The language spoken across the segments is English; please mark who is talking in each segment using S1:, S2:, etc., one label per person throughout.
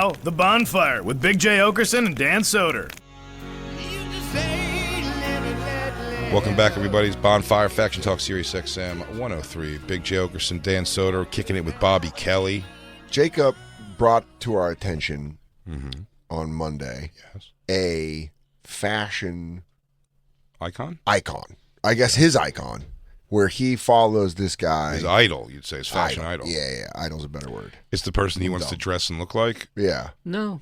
S1: now, The Bonfire with Big J. Okerson and Dan Soder.
S2: Welcome back, everybody. It's Bonfire Faction Talk Series XM 103. Big J. Okerson, Dan Soder, kicking it with Bobby Kelly.
S3: Jacob brought to our attention on Monday a fashion
S2: icon.
S3: I guess his icon, where he follows this guy.
S2: His idol, you'd say. His fashion idol.
S3: Yeah. Idol's a better word.
S2: It's the person he wants to dress and look like?
S3: Yeah.
S4: No,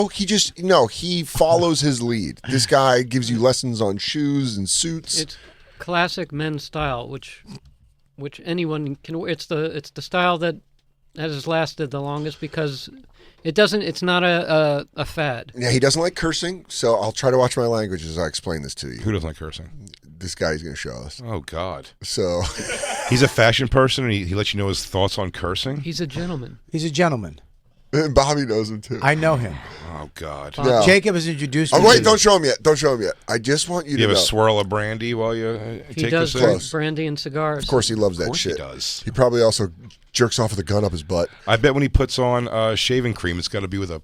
S3: he follows his lead. This guy gives you lessons on shoes and suits.
S4: it's classic men's style, which anyone can wear. It's the style that has lasted the longest because it's not a fad.
S3: Yeah, he doesn't like cursing, so I'll try to watch my language as I explain this to you.
S2: Who doesn't like cursing?
S3: This guy's going to show us.
S2: Oh, God.
S3: So
S2: He's a fashion person, and he lets you know his thoughts on cursing?
S4: He's a gentleman.
S5: He's a gentleman.
S3: Bobby knows him, too.
S5: I know him.
S2: Oh, God.
S3: No.
S5: Jacob has introduced me.
S3: Wait, don't show him yet. I just want you to
S2: You have
S3: know.
S2: a swirl of brandy while you
S4: He
S2: take
S4: does
S2: this
S4: drink
S2: in?
S3: Close.
S4: brandy and cigars.
S3: Of course he loves
S2: Of
S3: that
S2: course
S3: shit.
S2: he does.
S3: He probably also jerks off with a gun up his butt.
S2: I bet when he puts on shaving cream, it's got to be with a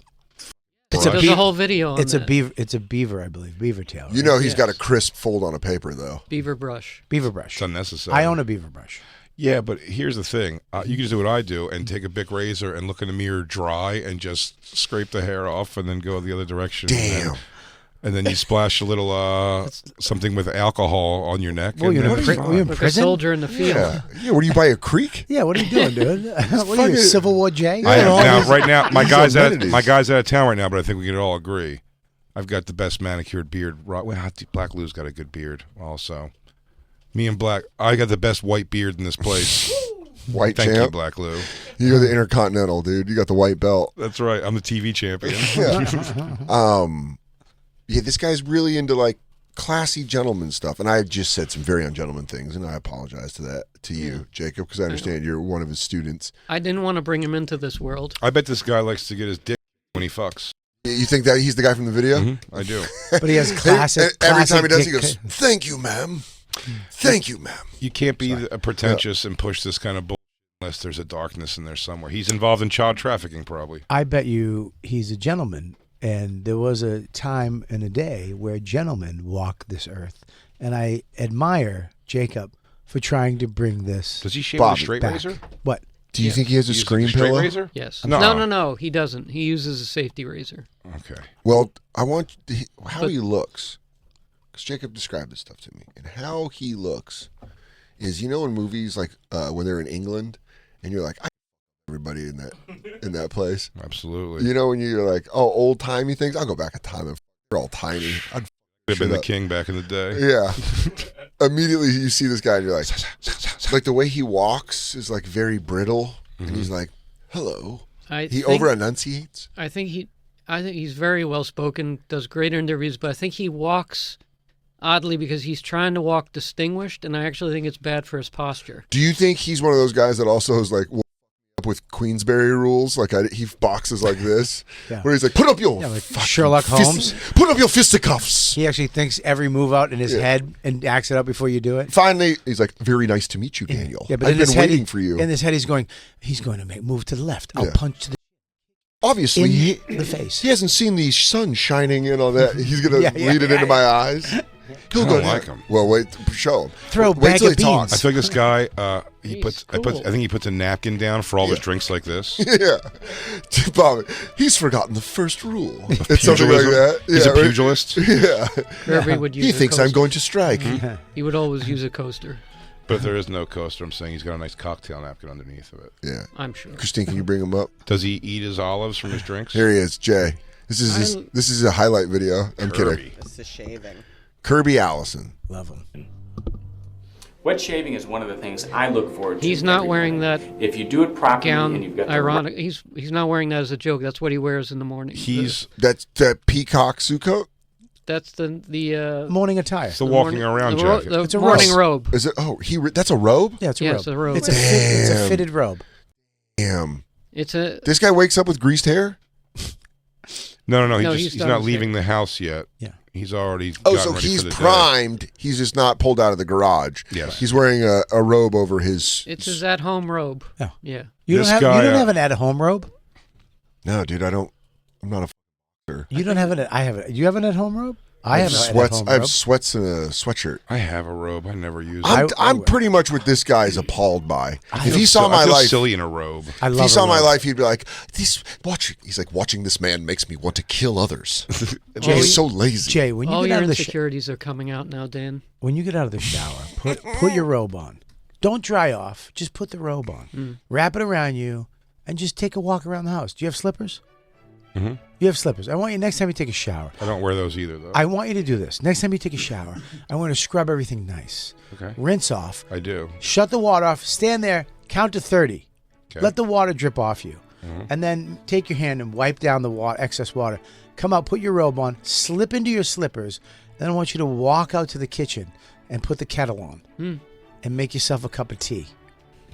S4: There's a whole video on
S5: It's a
S4: that.
S5: beaver. It's a beaver, I believe. Beaver tail.
S3: You
S5: right?
S3: know he's got a crisp fold on a paper, though.
S4: beaver brush.
S5: Beaver brush.
S2: It's unnecessary.
S5: I own a beaver brush.
S2: Yeah, but here's the thing. You can just do what I do and take a Bic razor and look in the mirror dry and just scrape the hair off and then go the other direction.
S3: Damn.
S2: And then you splash a little something with alcohol on your neck.
S5: Well,
S2: and
S5: you're
S2: then
S5: in,
S2: it's
S5: pri-
S2: fine.
S5: were you in
S4: Like a
S5: prison?
S4: soldier in the field.
S3: Yeah. What do you buy a creek?
S5: Yeah, what are you doing, dude? What are you,
S3: fucking-
S5: Civil War J?
S2: I am now, right now, my
S3: These
S2: guy's
S3: amenities.
S2: out of town right now, but I think we can all agree. I've got the best manicured beard. Well, Black Lou's got a good beard also. Me and Black, I got the best white beard in this place.
S3: White
S2: Thank you,
S3: champ.
S2: Black Lou.
S3: You're the Intercontinental, dude. You got the white belt.
S2: That's right. I'm the TV champion.
S3: Yeah, this guy's really into like classy gentleman stuff, and I just said some very ungentleman things, and I apologize to you, Jacob, because I understand you're one of his students.
S4: I didn't want to bring him into this world.
S2: I bet this guy likes to get his dick when he fucks.
S3: You think that he's the guy from the video?
S2: I do.
S5: But he has classic.
S3: And every time he does,
S5: dick-
S3: he goes, "Thank you, ma'am. Thank you, ma'am."
S2: You can't be pretentious and push this kind of bull unless there's a darkness in there somewhere. He's involved in child trafficking, probably.
S5: I bet you he's a gentleman, and there was a time and a day where gentlemen walked this earth, and I admire Jacob for trying to bring this.
S2: Does he shave with a
S3: Bobby,
S2: straight
S5: back.
S2: razor?
S5: What?
S3: Do you think he has a
S2: He uses
S3: screen
S2: straight
S3: pillow?
S2: razor?
S4: Yes.
S2: No.
S4: No, he doesn't. He uses a safety razor.
S2: Okay.
S3: Well, I want how he looks, because Jacob described this stuff to me, and how he looks is, you know, in movies like when they're in England, and you're like, I everybody in that place.
S2: Absolutely.
S3: You know, when you're like, oh, old timey things. I'll go back in time and you're all tiny. I'd
S2: Could have been
S3: shit
S2: the
S3: up.
S2: king back in the day.
S3: Yeah. Immediately you see this guy and you're like the way he walks is like very brittle, and he's like, hello. He over enunciates.
S4: I think he's very well spoken, does great interviews, but I think he walks oddly because he's trying to walk distinguished, and I actually think it's bad for his posture.
S3: Do you think he's one of those guys that also is like up with Queensberry rules? Like he boxes like this,
S5: Yeah.
S3: where he's like, put up your
S5: Yeah, like
S3: fucking
S5: Sherlock Holmes.
S3: put up your fisticuffs.
S5: He actually thinks every move out in his head and acts it out before you do it.
S3: Finally, he's like, very nice to meet you, Daniel.
S5: Yeah, but
S3: I've
S5: in his
S3: been
S5: head,
S3: waiting for you.
S5: In his head, he's going to move to the left. I'll
S3: Yeah.
S5: punch to the
S3: Obviously,
S5: in the face.
S3: He hasn't seen the sun shining in on that. He's gonna lead it into my eyes. He'll
S2: I
S3: go
S2: don't like
S3: down.
S2: him.
S3: Well, wait, show him.
S5: Throw a
S3: Wait
S5: bag
S3: till
S5: of
S3: he talks.
S2: I feel like this guy, I
S4: cool.
S2: think he puts a napkin down for all his drinks like this.
S3: Yeah, Bobby, he's forgotten the first rule. It's something like
S2: Pugilism.
S3: that.
S2: He's a
S3: right?
S2: pugilist.
S3: Yeah,
S4: Kirby would use
S3: he
S4: a
S3: thinks I'm
S4: coaster.
S3: going to strike.
S4: He would always use a coaster,
S2: But if there is no coaster, I'm saying he's got a nice cocktail napkin underneath of it.
S3: Yeah,
S4: I'm sure.
S3: Christine, can you bring him up?
S2: Does he eat his olives from his drinks?
S3: Here he is, Jay. This is a highlight video. I'm
S2: Kirby.
S3: kidding.
S6: It's the shaving.
S3: Kirby Allison.
S5: Love him.
S7: Wet shaving is one of the things I look forward to.
S4: He's not
S7: every
S4: wearing
S7: morning.
S4: that
S7: If you do it properly and you've
S4: gown.
S7: got
S4: Ironic. He's not wearing that as a joke. That's what he wears in the morning.
S3: That's that peacock suit coat.
S4: That's the
S5: Morning attire.
S2: It's the walking around jacket.
S4: The
S5: It's a
S4: morning
S5: robe.
S4: robe.
S3: Is it? Oh, that's a robe.
S5: Yeah, it's a
S4: Yeah,
S5: robe.
S4: it's a robe.
S5: It's
S3: Damn.
S5: a fitted robe.
S3: Damn.
S4: It's a
S3: This guy wakes up with greased hair.
S2: No.
S4: No,
S2: He's
S4: he's done
S2: not
S4: his
S2: leaving
S4: hair.
S2: the house yet.
S5: Yeah.
S2: He's already
S3: Oh,
S2: gotten
S3: so
S2: ready
S3: he's
S2: for the day.
S3: primed. He's just not pulled out of the garage.
S2: Yes.
S3: He's wearing a robe over his.
S4: It's his at-home robe.
S5: Yeah.
S4: Yeah.
S5: You
S2: This
S5: don't have
S2: guy,
S5: you don't have an at-home robe.
S3: No, dude, I don't. I'm not a f***er.
S5: You don't have it. I have it. You have an at-home robe? I have an
S3: sweats.
S5: at-home
S3: I have
S5: robe.
S3: sweats and a sweatshirt.
S2: I have a robe. I never use it.
S3: I'm pretty much what this guy is appalled by. If he
S2: So-
S3: saw my
S2: I feel
S3: life,
S2: silly in a robe.
S5: I
S3: if
S5: love
S3: he saw
S5: a
S3: my
S5: robe.
S3: life, he'd be like, He's like, watching this man makes me want to kill others.
S5: Jay-
S3: He's so lazy.
S5: Jay, when you
S4: All
S5: get
S4: your
S5: out of the
S4: insecurities are coming out now, Dan.
S5: when you get out of the shower, put your robe on. Don't dry off. Just put the robe on. Wrap it around you, and just take a walk around the house. Do you have slippers?
S2: Mm-hmm.
S5: You have slippers. I want you next time you take a shower.
S2: I don't wear those either, though.
S5: I want you to do this. Next time you take a shower, I want to scrub everything nice.
S2: Okay.
S5: Rinse off.
S2: I do.
S5: Shut the water off. Stand there. Count to 30.
S2: Okay.
S5: Let the water drip off you. And then take your hand and wipe down the excess water. Come out, put your robe on, slip into your slippers. Then I want you to walk out to the kitchen and put the kettle on and make yourself a cup of tea.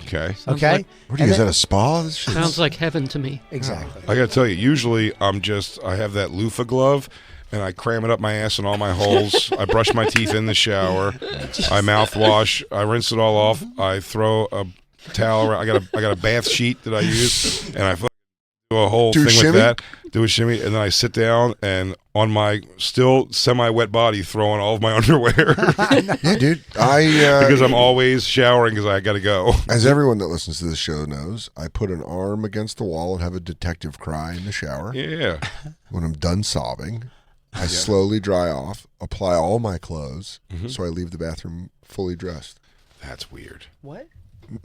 S2: Okay.
S4: Sounds
S5: Okay?
S4: like-
S3: What are you, is that a spa? This shit's-
S4: Sounds like heaven to me.
S5: Exactly.
S2: I got to tell you, usually I have that loofah glove, and I cram it up my ass in all my holes. I brush my teeth in the shower. I mouthwash. I rinse it all off. I throw a towel around. I got a bath sheet that I use, and I fucking do a whole
S3: Do a
S2: thing
S3: shimmy?
S2: with that. Do a shimmy, and then I sit down and on my still semi-wet body, throw on all of my underwear
S3: Yeah, dude.
S2: because I'm always showering because I got to go.
S3: As everyone that listens to this show knows, I put an arm against the wall and have a detective cry in the shower.
S2: Yeah.
S3: When I'm done sobbing, I slowly dry off, apply all my clothes, so I leave the bathroom fully dressed.
S2: That's weird.
S6: What?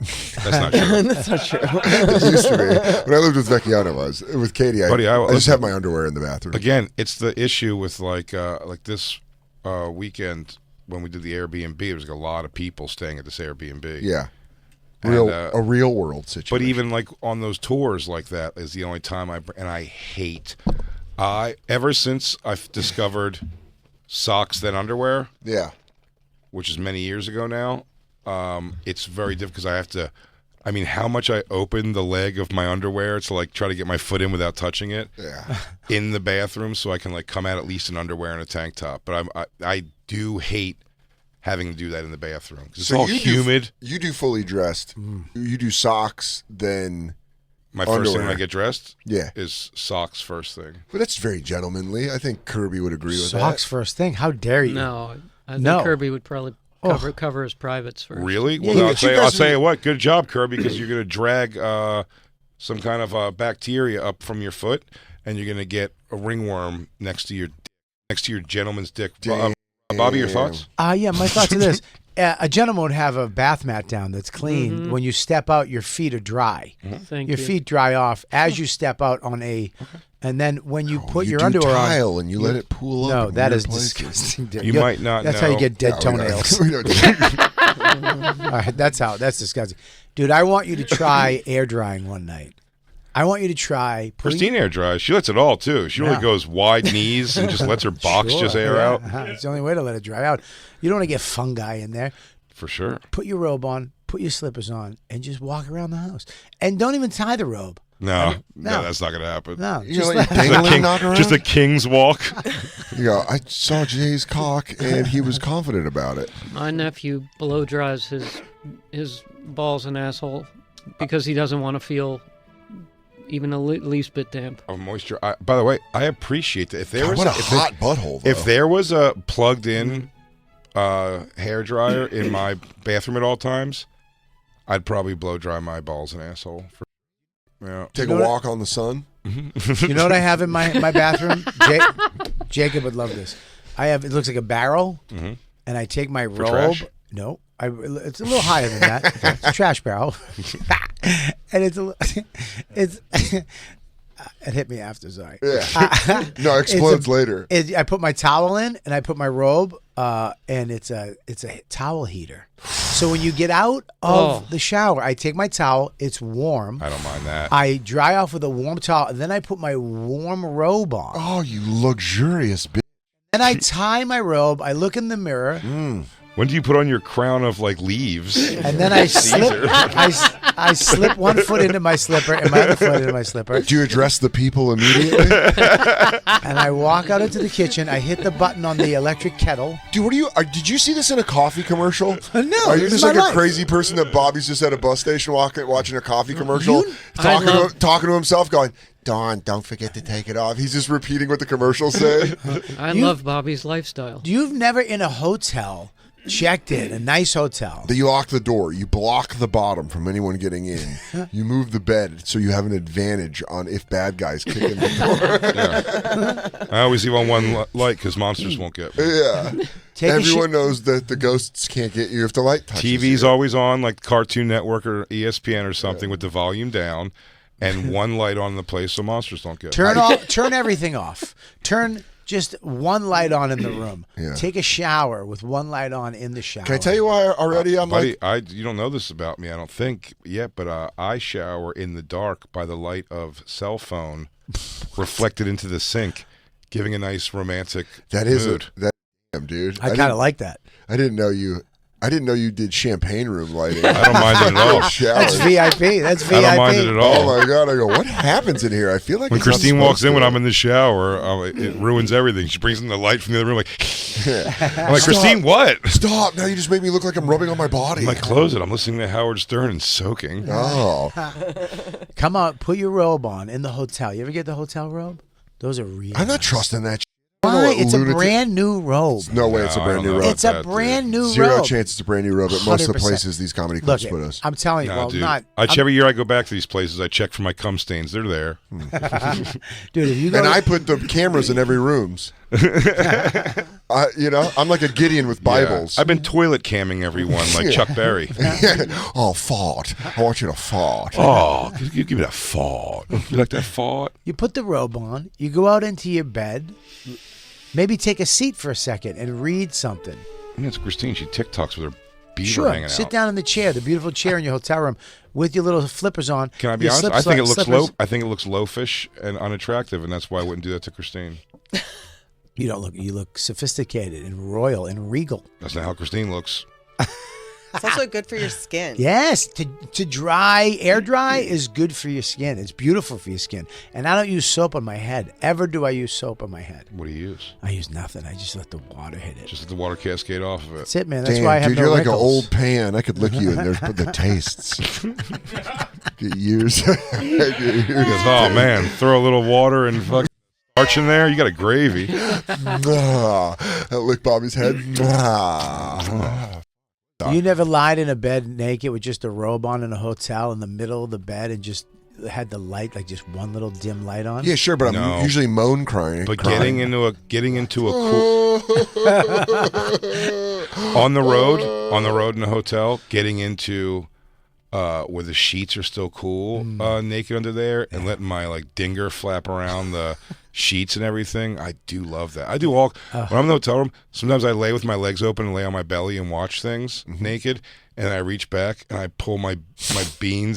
S2: That's not true.
S6: That's not true.
S3: It used to be. When I lived with Vecchiano, with Katie,
S2: Buddy,
S3: I just have my underwear in the bathroom.
S2: Again, it's the issue with like this weekend when we did the Airbnb. There was like a lot of people staying at this Airbnb.
S3: Yeah.
S2: And,
S3: A real world situation.
S2: But even like on those tours like that is the only time and I hate. Ever since I've discovered socks then underwear,
S3: Yeah.
S2: which is many years ago now, it's very difficult because I have to. I mean, how much I open the leg of my underwear to like try to get my foot in without touching it
S3: Yeah.
S2: in the bathroom, so I can like come out at least in underwear and a tank top. But I do hate having to do that in the bathroom because it's all
S3: you
S2: humid.
S3: You do fully dressed. You do socks, then.
S2: My first thing when
S3: underwear.
S2: I get dressed,
S3: Yeah.
S2: is socks first thing.
S3: But that's very gentlemanly. I think Kirby would agree with
S5: Socks first thing. How dare you?
S4: No, I think
S5: No.
S4: Kirby would probably cover his privates first.
S2: Really?
S5: Yeah,
S2: Well,
S5: you
S2: I'll
S5: guys
S2: tell you what. Good job, Kirby, because you're going to drag some kind of bacteria up from your foot, and you're going to get a ringworm next to your gentleman's dick.
S3: Damn.
S2: Bobby, your thoughts?
S5: Yeah, my thoughts are this. A gentleman would have a bath mat down that's clean. When you step out, your feet are dry.
S4: Thank
S5: Your
S4: you.
S5: feet dry off as you step out on a, and then when you put
S3: you
S5: your
S3: do
S5: underwear
S3: tile
S5: on.
S3: and you let it pool up.
S5: No,
S3: in
S5: that
S3: weird
S5: is
S3: places.
S5: disgusting. dude.
S2: You
S5: You're-
S2: might not
S5: That's how you
S2: know.
S5: get dead
S3: No, we don't-
S5: toenails.
S3: we don't do that.
S5: All right, that's disgusting, dude. I want you to try air drying one night. I want you to try.
S2: Christine air dries. She lets it all, too. She
S5: Yeah.
S2: only goes wide knees and just lets her box
S5: Sure,
S2: just air
S5: yeah.
S2: out.
S5: It's the only way to let it dry out. You don't want to get fungi in there.
S2: For sure.
S5: Put your robe on, put your slippers on, and just walk around the house. And don't even tie the robe.
S2: No,
S5: No.
S2: that's not going to happen.
S5: No,
S3: You
S5: just
S3: know, like
S5: let,
S3: dangling knock around?
S2: Just a king's walk.
S3: You go, I saw Jay's cock and he was confident about it.
S4: My nephew blow dries his balls and asshole because he doesn't want to feel even the least bit damp.
S2: Of moisture. By the way, I appreciate that. If there
S3: God,
S2: was
S3: what a
S2: if there-
S3: hot butthole, though.
S2: If there was a plugged-in hair dryer in my bathroom at all times, I'd probably blow dry my balls and asshole. Yeah.
S3: Take
S5: You
S3: a
S5: know
S3: walk on the sun.
S5: you know what I have in my bathroom? Jacob would love this. It looks like a barrel, and I take my robe.
S2: trash?
S5: No, it's a little higher than that. It's a trash barrel, and it hit me after. Sorry.
S3: Yeah. No, explodes later.
S5: I put my towel in, and I put my robe, and it's a towel heater. So when you get out of the shower, I take my towel. It's warm.
S2: I don't mind that.
S5: I dry off with a warm towel, and then I put my warm robe on.
S3: Oh, you luxurious bitch.
S5: Then I tie my robe. I look in the mirror,
S2: When do you put on your crown of like leaves?
S5: and then I slip. I slip one foot into my slipper and my other foot into my slipper,
S3: Do you address the people immediately?
S5: and I walk out into the kitchen. I hit the button on the electric kettle.
S3: Dude, what are you? Did you see this in a coffee commercial?
S5: No,
S3: Are you
S5: this is
S3: just like
S5: my
S3: a
S5: life.
S3: crazy person that Bobby's just at a bus station watching a coffee commercial, talking
S4: love-
S3: to himself, going, Dawn, don't forget to take it off. He's just repeating what the commercials say.
S4: I love Bobby's lifestyle.
S5: You've never in a hotel checked in, a nice hotel.
S3: You lock the door. You block the bottom from anyone getting in. You move the bed so you have an advantage on if bad guys kick in the door.
S2: I always leave on one light because monsters won't get me.
S3: Yeah. Everyone knows that the ghosts can't get you if the light touches
S2: TV's
S3: you.
S2: always on, like Cartoon Network or ESPN or something, with the volume down and one light on in the place so monsters don't get me.
S5: Turn everything off. Turn just one light on in the room.
S3: Yeah.
S5: Take a shower with one light on in the shower.
S3: Can I tell you why already I'm
S2: Buddy,
S3: like...
S2: you don't know this about me, I don't think yet, but I shower in the dark by the light of cell phone reflected into the sink, giving a nice romantic mood.
S3: Dude.
S5: I kind of like that.
S3: I didn't know you did champagne room lighting.
S2: I don't mind it at all.
S5: That's VIP. That's VIP.
S2: I don't mind it at all.
S3: Oh my God! I go, what happens in here? I feel like
S2: when
S3: it's not
S2: Christine walks in
S3: supposed
S2: when
S3: to.
S2: I'm in the shower, it ruins everything. She brings in the light from the other room, like, I'm like, Christine, what?
S3: Stop! Now you just make me look like I'm rubbing on my body.
S2: I'm like, close it. I'm listening to Howard Stern and soaking.
S3: Oh,
S5: Come on, put your robe on in the hotel. You ever get the hotel robe? Those are real.
S3: I'm not
S5: nice.
S3: trusting that.
S5: Why? It's a brand new robe.
S3: No way, it's a brand new robe.
S5: It's a brand new
S3: Zero
S5: robe.
S3: chance it's a brand new robe at most of the
S5: 100%.
S3: places these comedy
S5: Look,
S3: clubs put us.
S5: I'm telling you,
S2: Nah,
S5: well,
S2: dude.
S5: not.
S2: Every year I go back to these places, I check for my cum stains. They're there.
S5: Dude, if you go
S3: And
S5: to-
S3: I put the cameras in every rooms. I'm like a Gideon with Bibles.
S2: Yeah. I've been toilet camming everyone like Chuck Berry.
S3: Oh, fart! I want you to fart.
S2: Oh, you give me that fart. You like that fart?
S5: You put the robe on, you go out into your bed, maybe take a seat for a second and read something.
S2: I think it's Christine. She TikToks with her beaver
S5: Sure,
S2: hanging
S5: sit
S2: out.
S5: down in the chair, the beautiful chair in your hotel room with your little flippers on.
S2: Can I be
S5: your
S2: honest?
S5: slip-
S2: I think it looks
S5: slippers.
S2: low. I think it looks loafish and unattractive, and that's why I wouldn't do that to Christine.
S5: You don't look. You look sophisticated and royal and regal.
S2: That's not how Christine looks.
S6: It's also good for your skin.
S5: Yes, to dry, air dry is good for your skin. It's beautiful for your skin. And I don't use soap on my head. Ever do I use soap on my head?
S2: What do you use?
S5: I use nothing. I just let the water hit it.
S2: Just let the water cascade off of it.
S5: That's it, man. That's
S3: Damn,
S5: why I have
S3: dude,
S5: no
S3: you're
S5: wrinkles.
S3: like an old pan. I could lick you and there's the tastes. Get years.
S2: Because, oh man, throw a little water and fucking starch in there. You got a gravy.
S3: Lick Bobby's head.
S5: You never lied in a bed naked with just a robe on in a hotel in the middle of the bed and just had the light, like just one little dim light on?
S3: Yeah, sure, but
S2: No.
S3: I'm usually moan crying.
S2: But getting into a cool on the road in a hotel, getting into where the sheets are still cool, naked under there, and letting my like dinger flap around the sheets and everything. I do love that. I do all when I'm in the hotel room. Sometimes I lay with my legs open and lay on my belly and watch things naked, and I reach back and I pull my beans.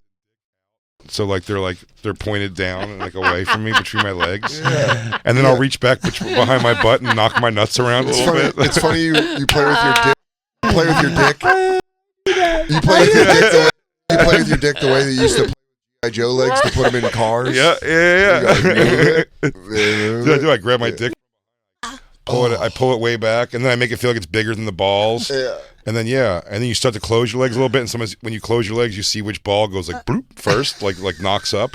S2: So like they're pointed down and like away from me between my legs, and then I'll reach back behind my butt and knock my nuts around a little bit.
S3: It's funny you play with your dick. Play with your dick. You play with your dick the way you play with your dick the way they used to play with G.I. Joe legs to put them in cars.
S2: Yeah.
S3: Yeah.
S2: I grab my dick, I pull it way back, and then I make it feel like it's bigger than the balls.
S3: Yeah.
S2: And then you start to close your legs a little bit, and sometimes when you close your legs, you see which ball goes like bloop first, like knocks up.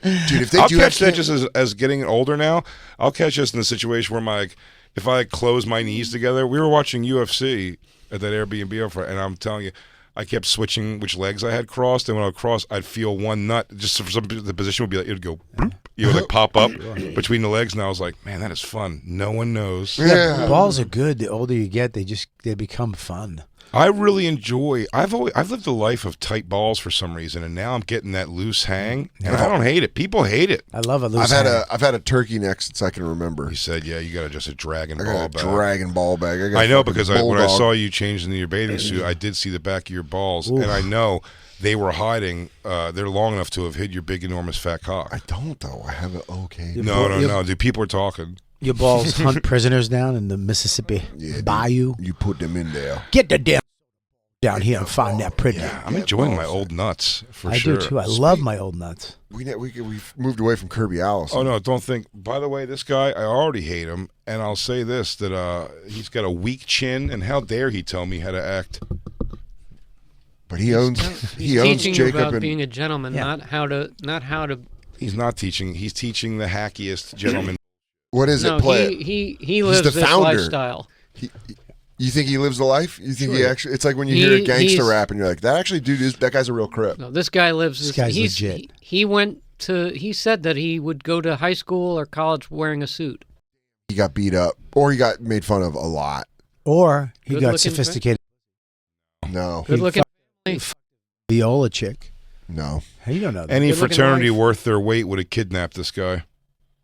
S3: Dude, if they
S2: I'll
S3: do
S2: catch
S3: that
S2: that just as getting older now. I'll catch this in the situation where if I close my knees together. We were watching UFC at that Airbnb offer, and I'm telling you, I kept switching which legs I had crossed, and when I would cross, I'd feel one nut. Just for the position would be like it would go bloop. You would like pop up between the legs, and I was like, man, that is fun. No one knows.
S3: Yeah.
S5: Balls are good. The older you get, they become fun.
S2: I really enjoy. I've lived a life of tight balls for some reason, and now I'm getting that loose hang, and I don't hate it. People hate it.
S5: I love a loose
S3: I've had a turkey neck since I can remember.
S2: He said, "Yeah, you got just a dragon
S3: I
S2: ball
S3: got a
S2: bag."
S3: dragon ball bag.
S2: I know because when I
S3: bulldog.
S2: saw you change into your bathing suit, I did see the back of your balls, and I know they were hiding. They're long enough to have hid your big, enormous, fat cock.
S3: I don't though. I have it okay.
S2: No. Dude, people are talking.
S5: Your balls hunt prisoners down in the Mississippi bayou.
S3: You put them in there.
S5: Get the damn down here and find that prisoner.
S2: Yeah, I'm enjoying my old nuts for
S5: I
S2: sure.
S5: do too. I love my old nuts.
S3: We moved away from Kirby Allison.
S2: Oh no! Don't think. By the way, this guy, I already hate him, and I'll say this: that he's got a weak chin, and how dare he tell me how to act?
S3: But he owns
S4: He's teaching you
S3: Jacob
S4: about
S3: and
S4: being a gentleman,
S5: Yeah.
S4: not how to
S2: He's not teaching. He's teaching the hackiest gentleman.
S3: What is
S4: No,
S3: it? Play it.
S4: he lives
S3: the
S4: this
S3: founder.
S4: lifestyle.
S3: You think he lives the life? You think he
S4: Sure.
S3: actually? It's like when you hear a gangster
S4: he's-
S3: rap and you're like, that actually, dude, that guy's a real crip.
S4: No, this guy lives.
S5: This guy's legit.
S4: He went to. He said that he would go to high school or college wearing a suit.
S3: He got beat up, or he got made fun of a lot.
S5: Or he got
S4: Good-looking
S5: sophisticated.
S3: No,
S4: Good looking.
S5: Viola chick.
S3: no.
S5: How you don't know that?
S2: Any
S4: Good-looking
S2: fraternity
S4: wife.
S2: worth their weight would have kidnapped this guy.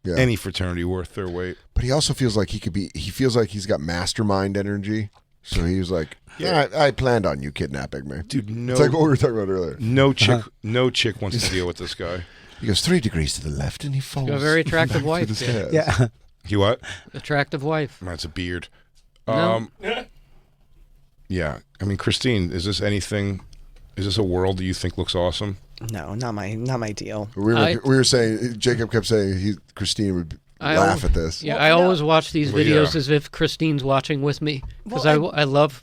S3: Yeah.
S2: Any fraternity worth their weight.
S3: But he also feels like he could be. He feels like he's got mastermind energy. So he was like, "Yeah, I planned on you kidnapping me,
S2: Dude, no.
S3: It's like what we were talking about earlier.
S2: No chick wants to deal with this guy.
S3: He goes 3 degrees to the left, and he falls.
S4: Got a very attractive
S3: back to
S4: wife,
S3: his
S4: yeah.
S3: head.
S5: Yeah.
S2: He what?
S4: Attractive wife.
S2: That's a beard.
S4: No.
S2: Yeah. I mean, Christine, is this anything? Is this a world that you think looks awesome?
S6: No, not my deal.
S3: We were saying. Jacob kept saying Christine would laugh at this.
S4: Yeah, I always watch these
S2: Well,
S4: videos
S2: yeah.
S4: as if Christine's watching with me because
S6: Well,
S4: I love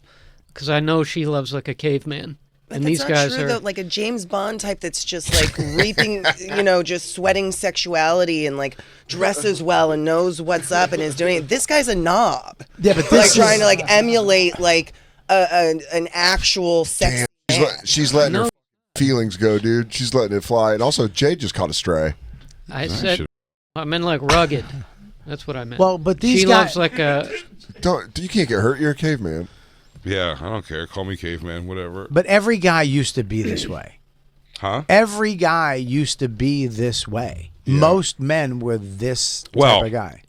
S4: because I know she loves like a caveman,
S6: But
S4: and
S6: that's
S4: these
S6: not
S4: guys
S6: true,
S4: are.
S6: though. Like a James Bond type that's just like reaping, just sweating sexuality and like dresses well and knows what's up and is doing it. This guy's a knob.
S5: Yeah, but this
S6: Like
S5: is
S6: trying to like emulate like an actual sex.
S3: Damn, she's letting her
S4: No.
S3: feelings go, dude. She's letting it fly. And also, Jay just caught a stray.
S4: I said I meant like rugged. That's what I meant.
S5: Well, but these
S4: she
S5: guys-
S4: loves like a.
S3: You can't get hurt. You're a caveman.
S2: Yeah, I don't care. Call me caveman, whatever.
S5: But every guy used to be this way.
S2: Huh?
S5: Every guy used to be this way. Most men were this
S2: Well,
S5: type of guy.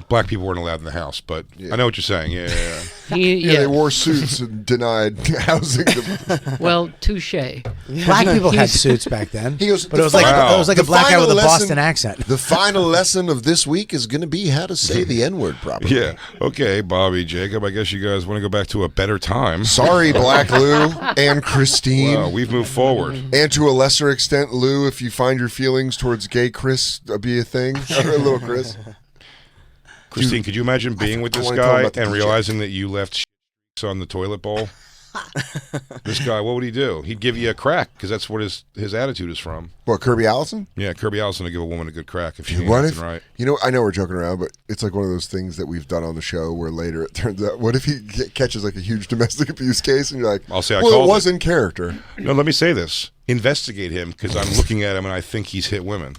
S2: Black people weren't allowed in the house, but I know what you're saying. Yeah.
S3: Yeah, they wore suits and denied housing.
S4: Well, touche.
S5: Black people had suits back then.
S3: He goes,
S5: but it was like
S2: Wow.
S5: it was like a
S3: The
S5: black guy with a
S3: final lesson-
S5: Boston accent.
S3: The final lesson of this week is going to be how to say the N-word properly.
S2: Yeah. Okay, Bobby, Jacob, I guess you guys want to go back to a better time.
S3: Sorry, Black Lou and Christine.
S2: Wow, we've moved forward.
S3: And to a lesser extent, Lou, if you find your feelings towards gay Chris be a thing, or little Chris.
S2: Christine, could you imagine being with
S3: I
S2: this
S3: wanna tell him
S2: guy
S3: about the
S2: and
S3: DJ.
S2: realizing that you left on the toilet bowl? This guy, what would he do? He'd give you a crack because that's what his attitude is from.
S3: What, Kirby Allison?
S2: Yeah, Kirby Allison will give a woman a good crack if she ain't
S3: What
S2: acting
S3: if,
S2: right.
S3: I know we're joking around, but it's like one of those things that we've done on the show where later it turns out, what if he catches like a huge domestic abuse case and you're like,
S2: I'll say I
S3: well,
S2: called
S3: it was
S2: it.
S3: in character.
S2: No, let me say this. Investigate him because I'm looking at him and I think he's hit women.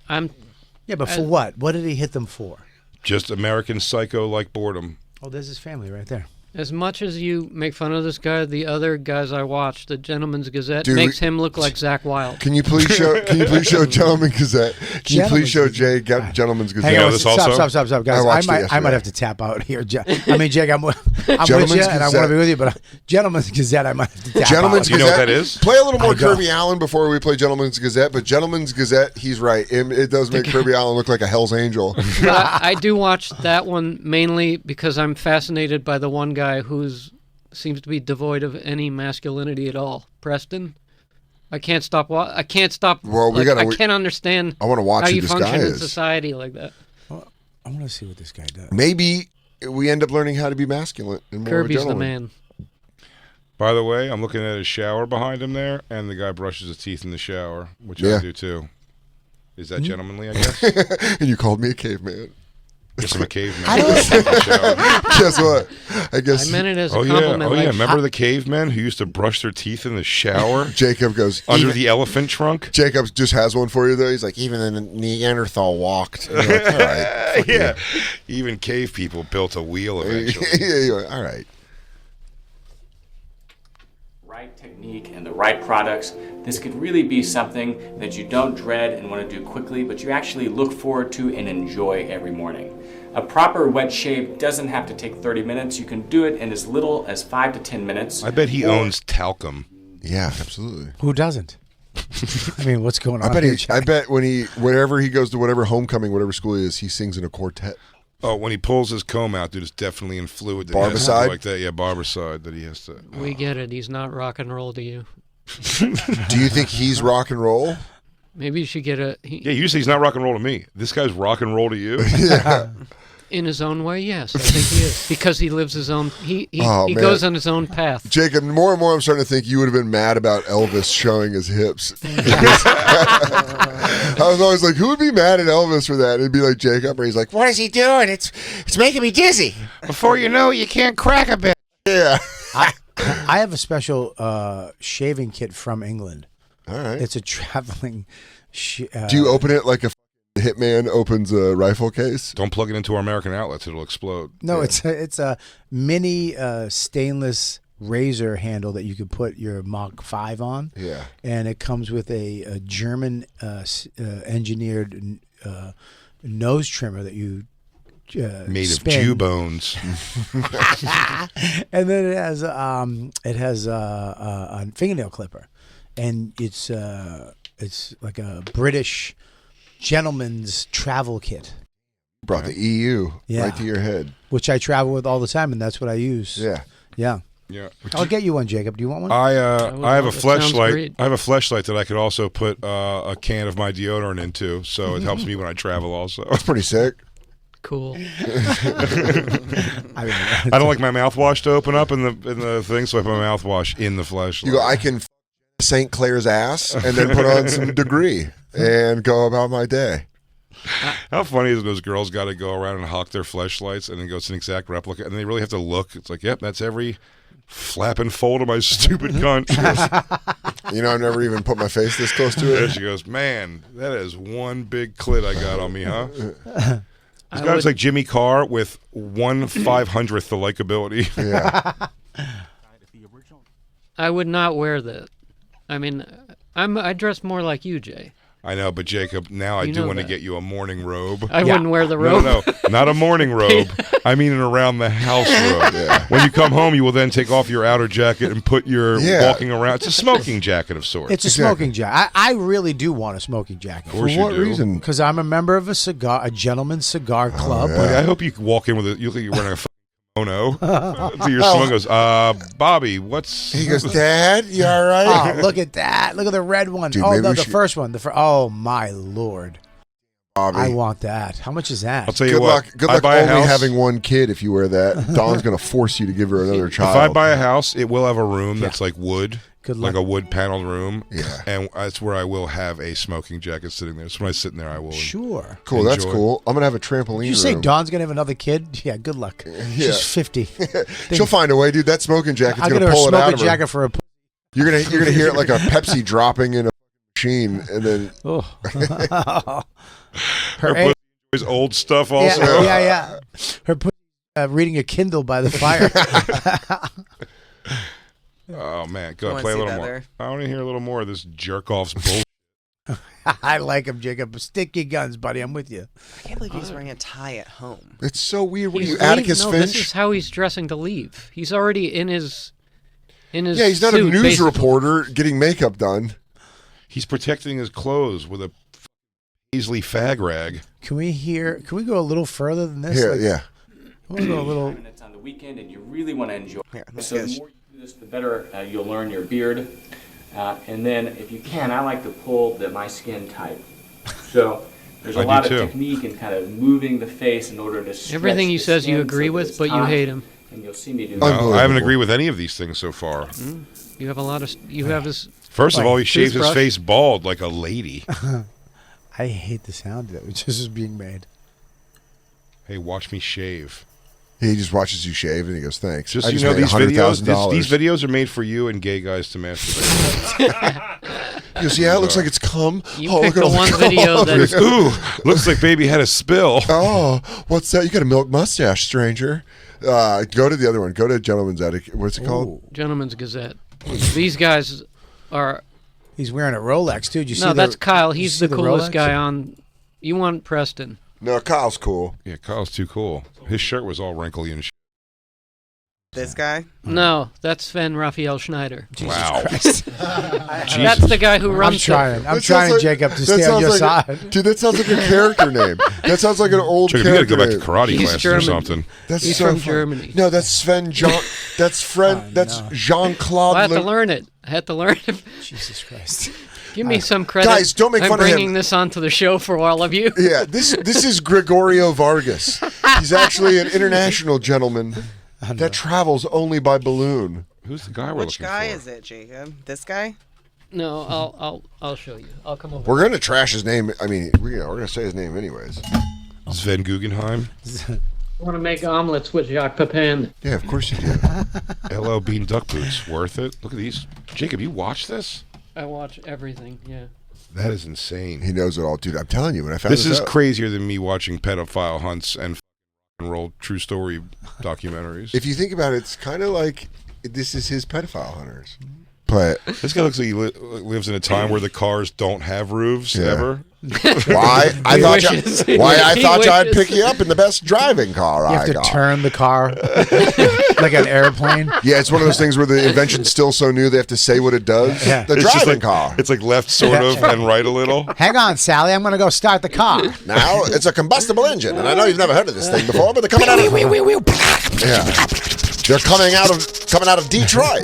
S5: Yeah, but for what? What did he hit them for?
S2: Just American psycho-like boredom.
S5: Oh, there's his family right there.
S4: As much as you make fun of this guy, the other guys I watch, the Gentleman's Gazette,
S3: Dude,
S4: makes him look like Zach Wild.
S3: Can you please show Gentleman Gazette? Can you please show Jay Gentleman's Gazette?
S5: Hang on,
S2: this
S5: stop,
S2: also?
S5: stop, guys.
S3: I watched it
S5: I
S3: yesterday.
S5: might have to tap out here. I mean, Jake, I'm with
S3: Gentleman's
S5: you, and I want
S3: Gazette.
S5: to be with you, but Gentleman's Gazette, I might have to tap
S3: Gentleman's
S2: Do you
S3: Gazette.
S2: know what that is?
S3: Play a little more
S5: I don't.
S3: Kirby Allen before we play Gentleman's Gazette. But Gentleman's Gazette, he's right. It does make Kirby Allen look like a Hell's Angel.
S4: But I do watch that one mainly because I'm fascinated by the one guy who's seems to be devoid of any masculinity at all. Preston. I can't stop. I can't stop.
S3: Well,
S4: I can't understand.
S3: I wanna watch
S4: how
S3: who
S4: you
S3: this
S4: function
S3: guy
S4: in
S3: is.
S4: society like that.
S5: I want to see what this guy does.
S3: Maybe we end up learning how to be masculine and more of a
S4: Kirby's the
S3: gentleman.
S4: man.
S2: By the way, I'm looking at his shower behind him there, and the guy brushes his teeth in the shower, which
S3: Yeah.
S2: I do too. Is that gentlemanly, I guess?
S3: And you called me a caveman.
S2: Guess I'm a caveman. Shower.
S3: Guess what? I guess
S4: I meant it as a
S2: Oh yeah,
S4: compliment.
S2: oh yeah.
S4: like,
S2: Remember the cavemen who used to brush their teeth in the shower
S3: Jacob goes,
S2: under
S3: even,
S2: the elephant trunk?
S3: Jacob just has one for you, though. He's like, even the Neanderthal walked. And you're like, all right. fuck
S2: Yeah, even cave people built a wheel
S3: you.
S2: eventually.
S3: Yeah, you're like, all right.
S7: Right technique and the right products, this could really be something that you don't dread and want to do quickly, but you actually look forward to and enjoy every morning. A proper wet shave doesn't have to take 30 minutes. You can do it in as little as 5 to 10 minutes.
S2: I bet he owns talcum.
S3: Yeah, absolutely.
S5: Who doesn't? I mean, what's going on?
S3: I bet
S5: here,
S3: he.
S5: Jack?
S3: I bet whenever he goes to whatever homecoming, whatever school he is, he sings in a quartet.
S2: Oh, when he pulls his comb out, dude, it's definitely in fluid. That he has to do
S3: Barbicide?
S2: like that. Yeah, barbicide that he has to.
S4: We get it. He's not rock and roll to you.
S3: Do you think he's rock and roll?
S4: Maybe you should get a.
S2: Yeah, you say he's not rock and roll to me. This guy's rock and roll to you.
S3: Yeah.
S4: In his own way, yes, I think he is because he lives his own. He
S3: Man.
S4: goes on his own path.
S3: Jacob, more and more I'm starting to think you would have been mad about Elvis showing his hips. I was always like, who would be mad at Elvis for that? It'd be like Jacob, or he's like,
S5: What is he doing? It's making me dizzy.
S2: Before you know it, you can't crack a bit.
S3: yeah.
S5: I have a special shaving kit from England.
S3: All right.
S5: It's a traveling.
S3: Do you open it like a hitman opens a rifle case?
S2: Don't plug it into our American outlets; it'll explode.
S5: No, it's a mini stainless razor handle that you could put your Mach 5 on.
S3: Yeah.
S5: And it comes with a German engineered nose trimmer that you
S2: Made
S5: spin.
S2: of Jew bones.
S5: And then it has a fingernail clipper, and it's like a British gentleman's travel kit,
S3: Brought the EU
S5: Yeah.
S3: right to your head.
S5: which I travel with all the time, and that's what I use.
S3: Yeah.
S5: Yeah.
S2: Yeah.
S5: I'll get you one, Jacob. Do you want one?
S2: I have a
S4: That sounds
S2: fleshlight.
S4: great.
S2: I have a fleshlight that I could also put a can of my deodorant into, so it helps me when I travel. Also,
S3: That's pretty sick.
S4: Cool.
S2: I don't like my mouthwash to open up in the thing, so I put my mouthwash in the fleshlight.
S3: You go, I can St. Clair's ass and then put on some degree and go about my day.
S2: How funny is it those girls got to go around and hawk their fleshlights and then go, it's an exact replica, and they really have to look. It's like, yep, that's every flap and fold of my stupid cunt. She goes,
S3: You know, I've never even put my face this close to
S2: and
S3: it.
S2: she goes, man, that is one big clit I got on me, huh? This
S4: I
S2: guy's
S4: would-
S2: like Jimmy Carr with 1/500th the likability.
S3: Yeah.
S4: I would not wear that. I mean, I dress more like you, Jay.
S2: I know, but Jacob, now I
S4: You
S2: do
S4: know
S2: want to
S4: that.
S2: get you a morning robe.
S4: I wouldn't wear the robe.
S2: No, not a morning robe. I mean an around the house robe. When you come home, you will then take off your outer jacket and put your
S3: Yeah.
S2: walking around. It's a smoking jacket of sorts.
S5: It's a smoking jacket. I really do want a smoking jacket.
S2: Of course
S3: For
S2: you
S3: what
S2: do.
S3: reason?
S5: Because I'm a member of a gentleman's cigar club.
S3: yeah.
S2: Like, I hope you walk in with it. You look like you're wearing a kimono. To your son goes, Bobby, what's...
S3: He goes, Dad, you all right?
S5: Oh, look at that. Look at the red one.
S3: Dude,
S5: Oh,
S3: maybe
S5: no,
S3: we
S5: the
S3: should-
S5: first one. Oh, my Lord.
S3: Bobby.
S5: I want that. How much is that?
S2: I'll tell you
S3: Good
S2: what.
S3: luck. Good
S2: I
S3: luck
S2: buy a
S3: only
S2: house.
S3: having one kid if you wear that. Dawn's going to force you to give her another
S2: If
S3: child.
S2: I buy a house, it will have a room that's like wood.
S5: Good
S2: Like
S5: luck.
S2: a wood paneled room.
S3: Yeah.
S2: And that's where I will have a smoking jacket sitting there. So when I sit in there, I will.
S5: Sure.
S3: Cool, that's
S2: enjoy.
S3: cool. I'm going to have a trampoline
S5: Did you say
S3: room.
S5: Dawn's going to have another kid? Yeah, good luck.
S3: Yeah.
S5: She's 50.
S3: She'll find a way, dude. That smoking jacket's
S5: I'll
S3: going
S5: get
S3: to
S5: her a
S3: pull it out
S5: smoking
S3: of her.
S5: jacket for a...
S3: You're gonna hear it like a Pepsi dropping in a machine, and then
S5: Oh.
S2: Her
S5: A-
S2: pussy old stuff also.
S5: yeah. Her reading a Kindle by the fire.
S2: Oh, man. Go
S6: I
S2: ahead,
S6: wanna
S2: play a
S6: see
S2: little
S6: that
S2: more.
S6: there.
S2: I want to hear a little more of this jerk off's bull.
S5: I like him, Jacob. Stick your guns, buddy. I'm with you.
S6: I can't believe he's wearing a tie at home.
S3: it's so weird. What are
S4: He's
S3: you,
S4: leaving-
S3: Atticus
S4: no,
S3: Finch?
S4: This is how he's dressing to leave. He's already in his.
S3: Yeah, he's not a
S4: suit,
S3: news
S4: basically.
S3: reporter getting makeup done.
S2: He's protecting his clothes with a Paisley fag rag.
S5: Can we go a little further than this?
S3: Here,
S5: Like,
S3: yeah.
S5: I want to go a little...
S7: And it's on the weekend and you really want to enjoy
S6: Here,
S7: it.
S6: let's
S7: So
S6: get
S7: the
S6: this.
S7: more you do this, the better you'll learn your beard. And then if you can, I like to pull my skin tight. So there's
S2: I
S7: a
S2: do
S7: lot
S2: too.
S7: of technique in kind of moving the face in order to stretch
S4: Everything he
S7: the
S4: says you
S7: skin
S4: agree
S7: so that
S4: with,
S7: it's
S4: but you
S7: taut.
S4: hate him.
S7: And you'll see me do
S2: No,
S7: that.
S2: I haven't
S3: Unbelievable.
S2: agreed with any of these things so far.
S4: You have a lot of. You have his.
S2: First of all, he shaves his
S4: Toothbrush.
S2: face bald like a lady.
S5: I hate the sound that just is being made.
S2: Hey, watch me shave.
S3: He just watches you shave and he goes, "Thanks."
S2: Just
S3: I
S2: so you
S3: just
S2: know,
S3: made
S2: these videos,
S3: $100,000.
S2: these videos are made for you and gay guys to masturbate.
S3: He goes, "Yeah, it looks like it's cum."
S4: You
S3: Oh,
S4: picked
S3: look at
S4: the
S3: all
S4: one
S3: cum.
S4: video that-
S2: He goes, ooh, looks like baby had a spill.
S3: Oh, what's that? You got a milk mustache, stranger. Go to the other one. Go to Gentleman's Attic. What's it called?
S4: Gentleman's Gazette. These guys are.
S5: He's wearing a Rolex, too. Did you see
S4: No, that's Kyle.
S5: did you
S4: He's
S5: see
S4: the coolest
S5: Rolex?
S4: guy on. You want Preston?
S3: No, Kyle's cool.
S2: Yeah, Kyle's too cool. His shirt was all wrinkly and shit.
S6: This guy?
S4: No, that's Sven Raphael Schneider.
S2: Wow.
S4: That's the guy who
S5: I'm
S4: runs.
S5: trying. I'm
S3: That
S5: trying,
S3: sounds like-
S5: Jacob, to
S3: that
S5: stay on
S3: sounds
S5: your
S3: like
S5: side.
S3: Dude, that sounds like a character name. That sounds like an old
S2: Jacob, you gotta
S3: character
S2: go back to
S3: name.
S2: karate
S4: He's
S2: classes
S4: German.
S2: or something.
S3: That's
S4: He's
S3: so
S4: from
S3: fun.
S4: Germany.
S3: No, that's Sven John. That's friend. That's Jean-Claude.
S4: I had to
S3: Le-
S4: learn it. I had to learn it.
S5: Jesus Christ.
S4: Give me some credit.
S3: Uh, Guys, don't make
S4: I'm
S3: fun of him.
S4: bringing this onto the show for all of you.
S3: Yeah, this is Gregorio Vargas. He's actually an international gentleman that travels only by balloon.
S2: Who's the guy we're
S6: Which
S2: looking
S6: guy
S2: for?
S6: is it, Jacob? This guy?
S4: No, I'll show you. I'll come over.
S3: We're gonna trash his name. I mean, we're gonna say his name anyways.
S2: Sven Guggenheim.
S4: I want to make omelets with Jacques Pepin.
S3: Yeah, of course you do.
S2: LL Bean duck boots. Worth it. Look at these. Jacob, you watch this?
S4: I watch everything. Yeah.
S2: That is insane.
S3: He knows it all, dude. I'm telling you, when I found
S2: This is
S3: out,
S2: crazier than me watching pedophile hunts and roll true story documentaries.
S3: if you think about it, it's kind of like this is his pedophile hunters. But
S2: This guy looks like he lives in a time where the cars don't have roofs
S3: Yeah.
S2: ever.
S3: why? I
S4: He
S3: thought
S4: wishes.
S3: I'd
S4: Wishes.
S3: pick you up in the best driving car
S5: You have
S3: I
S5: to
S3: got.
S5: turn the car like an airplane.
S3: Yeah, it's one of those things where the invention's still so new they have to say what it does.
S5: Yeah.
S3: The
S2: It's just
S3: driving
S2: like,
S3: car.
S2: It's like left sort of and right a little.
S5: Hang on, Sally. I'm going to go start the car.
S3: Now it's a combustible engine, and I know you've never heard of this thing before, but they're coming out of yeah, they're coming out of Detroit.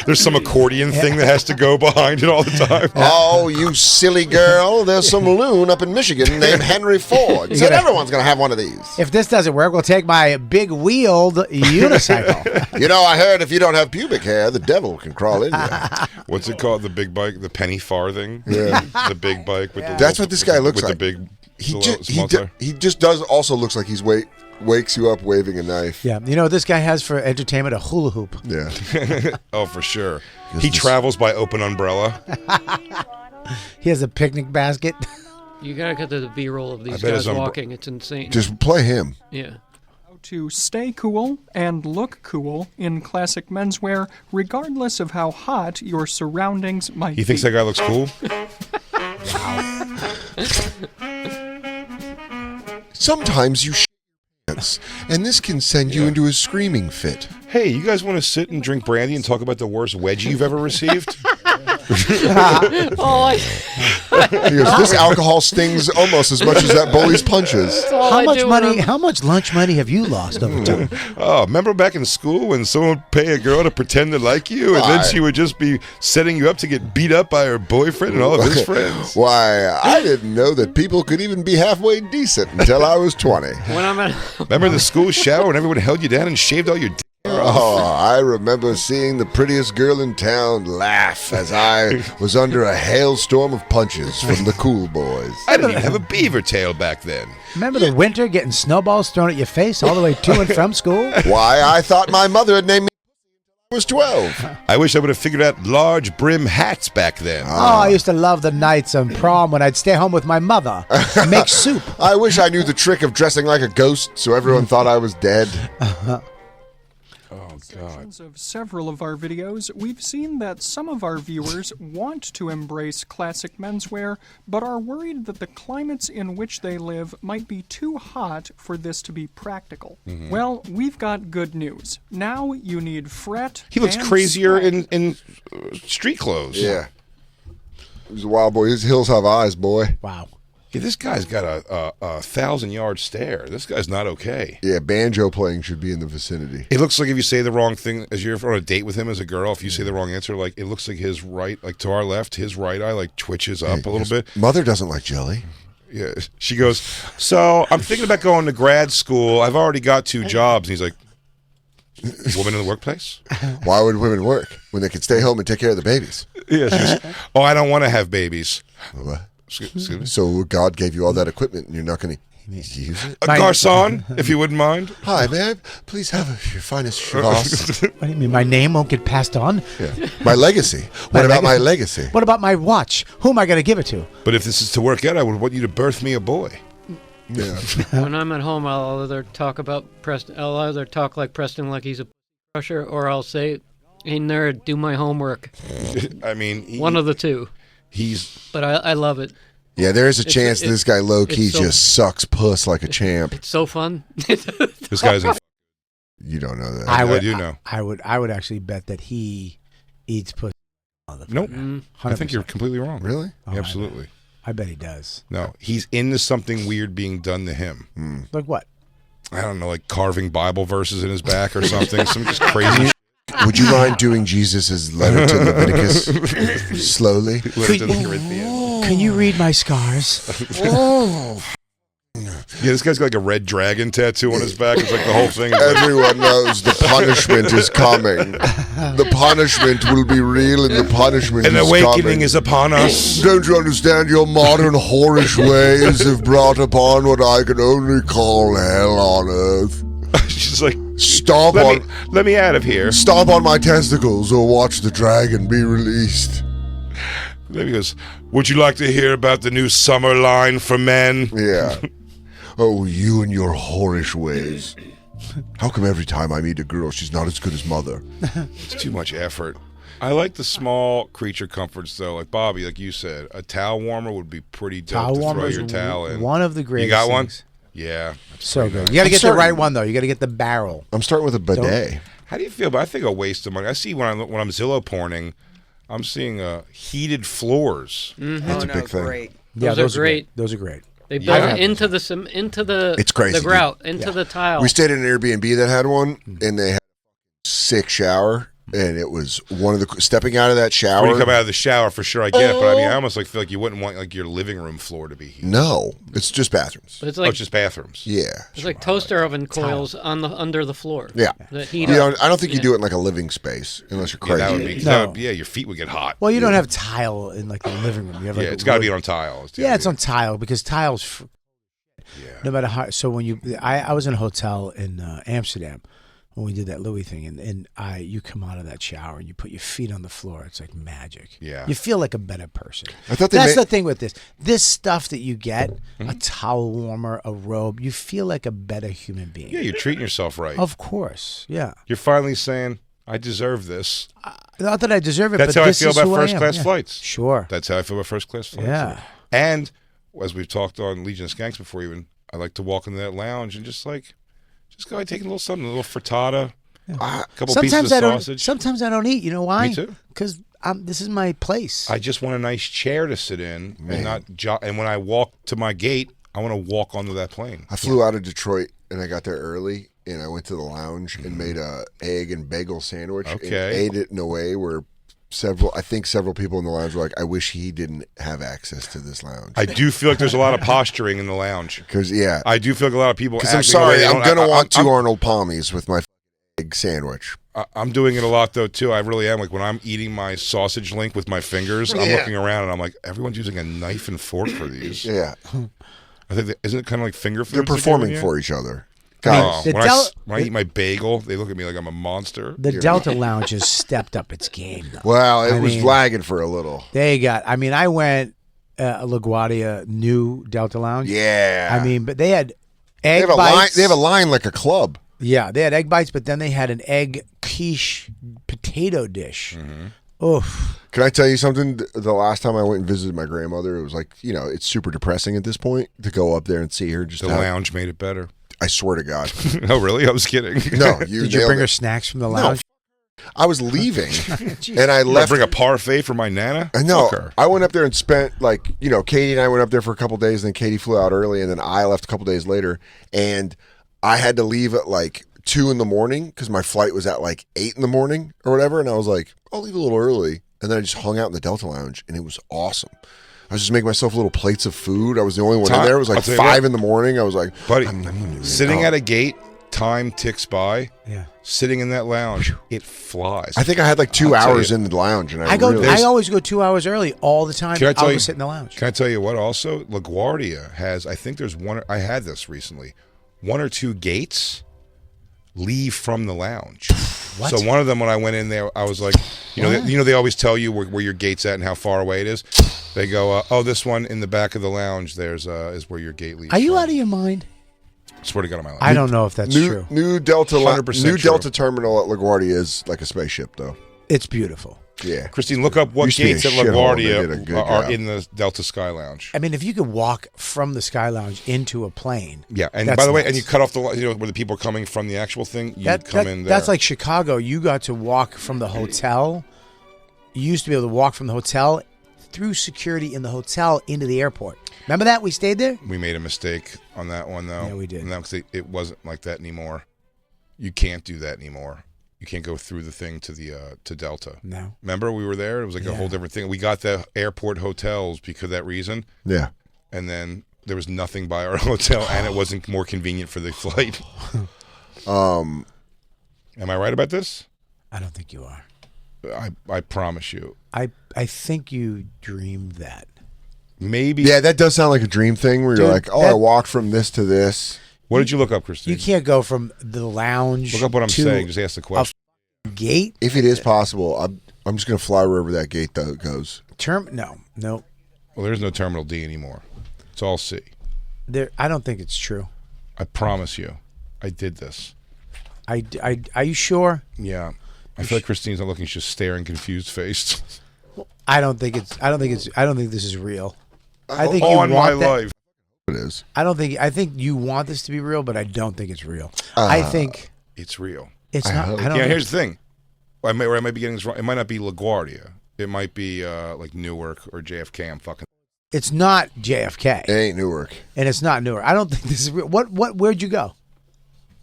S2: There's some accordion thing that has to go behind it all the time.
S3: Oh, you silly girl! There's some loon up in Michigan named Henry Ford. Said everyone's gonna have one of these.
S5: If this doesn't work, we'll take my big wheeled unicycle.
S3: You know, I heard if you don't have pubic hair, the devil can crawl in you.
S2: What's it called? The big bike, the penny farthing.
S3: Yeah.
S2: The big bike with the.
S3: That's what this guy looks
S2: with
S3: like.
S2: the big.
S3: He
S2: small tire.
S3: just does also looks like he's wakes you up waving a knife.
S5: Yeah, you know what this guy has for entertainment? A hula hoop.
S3: Yeah.
S2: Oh, for sure. He travels by open umbrella.
S5: He has a picnic basket.
S4: You gotta get the B-roll of these
S2: bet
S4: guys
S2: his
S4: walking. It's insane.
S3: Just play him.
S4: Yeah.
S8: To stay cool and look cool in classic menswear, regardless of how hot your surroundings might
S2: He thinks
S8: be.
S2: that guy looks cool.
S3: Sometimes you pants, and this can send you into a screaming fit.
S2: Hey, you guys want to sit and drink brandy and talk about the worst wedgie you've ever received?
S4: Oh,
S3: He goes, this alcohol stings almost as much as that bully's punches.
S5: How much money? How much lunch money have you lost over time?
S2: Oh, remember back in school when someone would pay a girl to pretend to like you, and then she would just be setting you up to get beat up by her boyfriend and all of his friends?
S3: Why, I didn't know that people could even be halfway decent until I was 20.
S4: when I'm at
S2: Remember the school shower when everyone held you down and shaved all your d-
S3: Oh, I remember seeing the prettiest girl in town laugh as I was under a hailstorm of punches from the cool boys.
S2: I didn't even have a beaver tail back then.
S5: Remember the winter getting snowballs thrown at your face all the way to and from school?
S3: Why, I thought my mother had named me when I was 12.
S2: I wish I would have figured out large brim hats back then.
S5: Oh, I used to love the nights on prom when I'd stay home with my mother, make soup.
S3: I wish I knew the trick of dressing like a ghost so everyone thought I was dead.
S2: Oh, God.
S8: Sections of several of our videos, we've seen that some of our viewers want to embrace classic menswear, but are worried that the climates in which they live might be too hot for this to be practical. Well, we've got good news. Now you need fret.
S2: He looks
S8: and
S2: crazier
S8: sweat.
S2: in street clothes.
S3: Yeah. He's a wild boy. His hills have eyes, boy.
S5: Wow.
S2: Yeah, this guy's got a 1,000-yard stare. This guy's not okay.
S3: Yeah, banjo playing should be in the vicinity.
S2: It looks like if you say the wrong thing, as you're on a date with him as a girl, if you say the wrong answer, like it looks like his right, like to our left, his right eye like twitches up a little bit.
S3: Mother doesn't like jelly.
S2: Yeah, she goes, so I'm thinking about going to grad school. I've already got 2 jobs. And he's like, woman in the workplace?
S3: Why would women work when they could stay home and take care of the babies?
S2: Yeah, she goes, oh, I don't want to have babies.
S3: What?
S2: Excuse me?
S3: So God gave you all that equipment and you're not going to use it?
S2: A garçon, if you wouldn't mind.
S3: Hi, may I please have your finest chivas?
S5: What do you mean? My name won't get passed on?
S3: Yeah. My legacy. What about my legacy?
S5: What about my watch? Who am I going to give it to?
S2: But if this is to work out, I would want you to birth me a boy.
S3: Yeah.
S4: when I'm at home, I'll either talk about Preston. I'll either talk like Preston, like he's a crusher, or I'll say, "Hey nerd, do my homework."
S2: I mean,
S4: One of the two.
S2: He's
S4: But I love it.
S3: Yeah, there is a chance this guy low-key
S4: it's so-
S3: just sucks puss like a champ.
S4: It's so fun.
S2: this guy's.
S3: You don't know that.
S2: I do know.
S5: I would actually bet that he eats pussy.
S2: Nope.
S5: 100%.
S2: I think you're completely wrong.
S3: Really?
S5: Oh,
S2: Absolutely.
S5: I bet he does.
S2: No, he's into something weird being done to him.
S5: Like what?
S2: I don't know, like carving Bible verses in his back or something. Some just crazy
S3: Would you mind doing Jesus' letter to Leviticus slowly?
S2: letter to the Corinthians.
S5: Can you read my scars?
S2: Yeah, this guy's got like a red dragon tattoo on his back. It's like the whole thing. Is like,
S3: Everyone knows the punishment is coming. The punishment will be real, and the punishment
S2: an
S3: is
S2: awakening
S3: coming.
S2: is upon us.
S3: Don't you understand? Your modern whorish ways have brought upon what I can only call hell on earth.
S2: She's like,
S3: Let
S2: me out of here.
S3: Stomp on my testicles or watch the dragon be released.
S2: Then he goes, would you like to hear about the new summer line for men?
S3: Yeah. Oh, you and your whorish ways. How come every time I meet a girl, she's not as good as mother?
S2: It's too much effort. I like the small creature comforts, though. Like Bobby, like you said, a towel warmer would be pretty dope
S5: Towel
S2: to throw
S5: warmer is
S2: your towel in.
S5: one of the greatest
S2: You got one?
S5: things.
S2: Yeah.
S5: So good.
S2: Nice.
S5: You got to get the
S3: starting-
S5: right one, though. You got to get the barrel.
S3: I'm starting with a bidet.
S2: How do you feel? But I think a waste of money. I see when I'm Zillow porning, I'm seeing heated floors.
S3: That's a big thing.
S6: Great.
S4: Those are great.
S5: Those are great.
S4: They build
S2: Yeah.
S4: it into the
S3: It's crazy,
S4: the grout, into the tile.
S3: We stayed in an Airbnb that had one, and they had a sick shower, and it was one of the stepping out of that shower.
S2: When you come out of the shower, for sure, I get it. But I mean, I almost feel like you wouldn't want like your living room floor to be heated.
S3: No, it's just bathrooms.
S4: But it's
S2: Oh,
S4: like
S2: it's just bathrooms.
S3: Yeah,
S4: it's like toaster oven coils on the under the floor.
S3: yeah.
S4: That heat
S3: You
S4: up.
S3: know, I don't think you do it in like a living space unless you're
S2: Yeah,
S3: crazy.
S2: that would be.
S5: No.
S2: That would, yeah, your feet would get hot.
S5: Well, you don't have tile in like the living room. You have like
S2: Yeah,
S5: a
S2: it's got to be
S5: wood-
S2: on tile.
S5: Yeah, it's on tile because tiles.
S2: Yeah.
S5: No matter how. So when I was in a hotel in Amsterdam when we did that Louis thing, and you come out of that shower and you put your feet on the floor. It's like magic.
S2: Yeah.
S5: You feel like a better person.
S3: I thought they
S5: That's
S3: ma-
S5: the thing with this stuff that you get, a towel warmer, a robe. You feel like a better human being.
S2: Yeah, you're treating yourself right.
S5: Of course. Yeah.
S2: You're finally saying, I deserve this.
S5: Not that I deserve it,
S2: That's
S5: but
S2: how I
S5: this
S2: feel
S5: is
S2: about
S5: who I
S2: first
S5: am.
S2: class
S5: Yeah.
S2: flights.
S5: Sure.
S2: That's how I feel about first class flights.
S5: Yeah.
S2: And as we've talked on Legion of Skanks before, even I like to walk into that lounge and just go and take a little something, a little frittata, a couple pieces of sausage.
S5: Sometimes I don't eat. You know why?
S2: Me too.
S5: Because this is my place.
S2: I just want a nice chair to sit in and not. And when I walk to my gate, I want to walk onto that plane.
S3: I flew out of Detroit and I got there early and I went to the lounge and made a egg and bagel sandwich and
S2: Okay.
S3: ate it in a way where several people in the lounge were like, I wish he didn't have access to this lounge.
S2: I do feel like there's a lot of posturing in the lounge.
S3: Because, yeah.
S2: I do feel like a lot of people.
S3: Because I'm
S2: acting the way
S3: sorry,
S2: they
S3: I'm
S2: don't-
S3: going to want two
S2: I'm-
S3: Arnold Palmies with my egg sandwich.
S2: I'm doing it a lot though too. I really am. Like when I'm eating my sausage link with my fingers, I'm
S3: Yeah.
S2: looking around and I'm like, everyone's using a knife and fork for these.
S3: Yeah.
S2: I think isn't it kind of like finger foods?
S3: They're
S2: they're
S3: performing
S2: giving you?
S3: for each other.
S2: Oh,
S3: Guys,
S5: The
S2: when,
S5: Del-
S2: when I eat my bagel, they look at me like I'm a monster.
S5: The Delta Lounge has stepped up its game, though.
S3: well, it
S5: I
S3: was
S5: mean-
S3: lagging for a little.
S5: They got. I mean, I went LaGuardia new Delta Lounge.
S3: Yeah.
S5: I mean, but they had
S3: they
S5: egg
S3: have a line.
S5: bites.
S3: They have a line like a club.
S5: Yeah, they had egg bites, but then they had an egg quiche potato dish. Oof.
S3: Can I tell you something? The last time I went and visited my grandmother, it was like, it's super depressing at this point to go up there and see her. Just
S2: The
S3: have-
S2: lounge made it better.
S3: I swear to God.
S2: Oh, really? I was kidding.
S3: No,
S5: Did you
S3: nailed
S5: bring
S3: it.
S5: her snacks from the lounge?
S3: I was leaving, and I
S2: I
S3: left.
S2: bring a parfait for my nana.
S3: I know.
S2: Fuck her.
S3: I went up there and spent Katie and I went up there for a couple days, and then Katie flew out early, and then I left a couple days later, and I had to leave at like 2 a.m. because my flight was at like 8 a.m. or whatever, and I was like, I'll leave a little early, and then I just hung out in the Delta Lounge, and it was awesome. I was just making myself little plates of food. I was the only one in there. It was like
S2: I'll tell you
S3: 5
S2: what.
S3: a.m. I was like,
S2: Buddy,
S3: I'm
S2: sitting at a gate, time ticks by.
S5: Yeah.
S2: Sitting in that lounge, it flies.
S3: I think I had like 2
S2: I'll tell
S3: hours
S2: you.
S3: in the lounge, and
S5: I always go 2 hours early all the time.
S2: Can I tell
S5: I'll
S2: you-
S5: go sit in the lounge.
S2: Can I tell you what? Also, LaGuardia has. I think there's one. I had this recently. 1 or 2 gates leave from the lounge.
S5: What?
S2: So one of them, when I went in there, I was like, they always tell you where your gate's at and how far away it is. They go, this one in the back of the lounge. There's is where your gate leaves.
S5: Are you
S2: from.
S5: out of your mind?
S2: Swear to God, on my life.
S5: I don't know if that's true.
S3: New Delta
S2: 100%
S3: new
S2: true.
S3: Delta terminal at LaGuardia is like a spaceship, though.
S5: It's beautiful.
S3: Yeah.
S2: Christine, look up what
S3: Used to be a
S2: gates at
S3: shithole, they did a
S2: LaGuardia
S3: good
S2: are
S3: job.
S2: in the Delta Sky Lounge.
S5: I mean, if you could walk from the Sky Lounge into a plane.
S2: Yeah, and
S5: that's
S2: by the way,
S5: nuts.
S2: and you cut off the where the people are coming from the actual thing. You come in there.
S5: That's like Chicago. You got to walk from the hotel. You used to be able to walk from the hotel through security in the hotel into the airport. Remember that? We stayed there?
S2: We made a mistake on that one, though.
S5: Yeah, we did.
S2: No, because it wasn't like that anymore. You can't do that anymore. You can't go through the thing to the to Delta.
S5: No.
S2: Remember, we were there. It was like a whole different thing. We got the airport hotels because of that reason,
S3: Yeah.
S2: and then There was nothing by our hotel, and it wasn't more convenient for the flight. Am I right about this?
S5: I don't think you are.
S2: I promise you.
S5: I think you dreamed that.
S2: Maybe.
S3: Yeah, that does sound like a dream thing where you're
S5: Dude,
S3: like, oh, I walked from this to this.
S2: What did you look up, Christine?
S5: You can't go from the lounge.
S2: Look up what I'm
S5: to
S2: saying. Just ask the question.
S5: a gate.
S3: If it is possible, I'm just going to fly wherever that gate goes.
S5: No.
S2: Well, there's no Terminal D anymore. It's all C.
S5: I don't think it's true.
S2: I promise you. I did this.
S5: Are you sure?
S2: Yeah. I feel like Christine's not looking. She's just staring, confused faced.
S5: I don't think this is real. I think
S2: On
S5: you
S2: my
S5: want that.
S2: life.
S3: It is.
S5: I think you want this to be real, but I don't think it's real. I think
S2: It's real.
S5: it's not.
S3: hope.
S5: I don't.
S2: Yeah, here's the thing. I might be getting this wrong. It might not be LaGuardia. It might be like Newark or JFK. I'm fucking.
S5: It's not JFK,
S3: It ain't Newark.
S5: and it's not Newark. I don't think this is real. Where'd you go?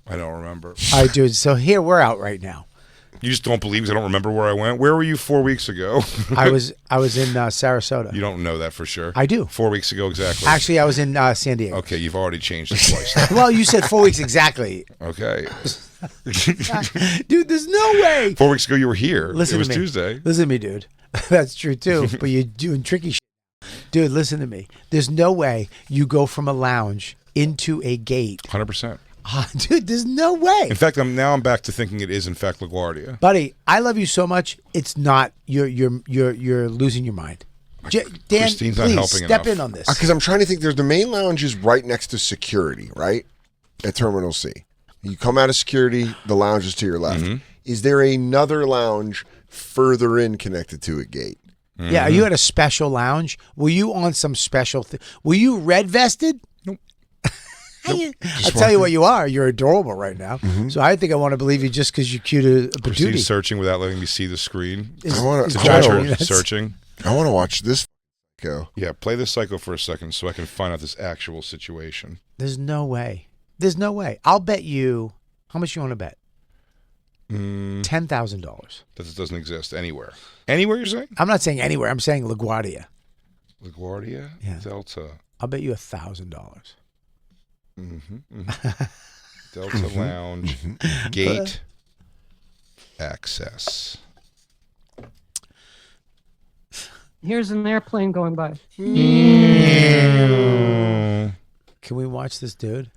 S2: I don't remember.
S5: All right, dude. So here we're out right now.
S2: You just don't believe because I don't remember where I went. Where were you 4 weeks ago?
S5: I was in Sarasota.
S2: You don't know that for sure.
S5: I do.
S2: 4 weeks ago exactly.
S5: Actually, I was in San Diego.
S2: Okay, you've already changed it twice.
S5: Well, you said 4 weeks exactly.
S2: Okay.
S5: Dude, there's no way.
S2: 4 weeks ago you were here.
S5: Listen
S2: It was
S5: to me.
S2: Tuesday.
S5: Listen to me, dude. That's true too. But you're doing tricky shit. Dude, listen to me. There's no way you go from a lounge into a gate.
S2: 100%.
S5: Dude, there's no way.
S2: In fact, I'm back to thinking it is in fact LaGuardia.
S5: Buddy, I love you so much. It's not. You're losing your mind. Dan,
S2: Christine's not
S5: please
S2: helping
S5: step
S2: enough.
S5: in on this.
S3: Because I'm trying to think. There's the main lounge is right next to security, right? At Terminal C. You come out of security, the lounge is to your left.
S2: Mm-hmm.
S3: Is there another lounge further in connected to a gate?
S5: Yeah, are you at a special lounge? Were you on some special thing? Were you red vested?
S2: Nope.
S5: I'll tell you what you are. You're adorable right now. So I think I want to believe you just because you're cute a patootie.
S2: Christine's searching without letting me see the screen.
S3: I want
S2: To
S3: to.
S2: judge her
S5: That's-
S2: searching.
S3: I want to watch this go.
S2: Yeah, play this psycho for a second so I can find out this actual situation.
S5: There's no way. There's no way. I'll bet you. How much you want to bet? $10,000.
S2: That doesn't exist anywhere. Anywhere you're saying?
S5: I'm not saying anywhere. I'm saying LaGuardia.
S2: LaGuardia?
S5: Yeah.
S2: Delta.
S5: I'll bet you $1,000.
S2: Delta Lounge. Gate. Access.
S4: Here's an airplane going by.
S5: Can we watch this dude?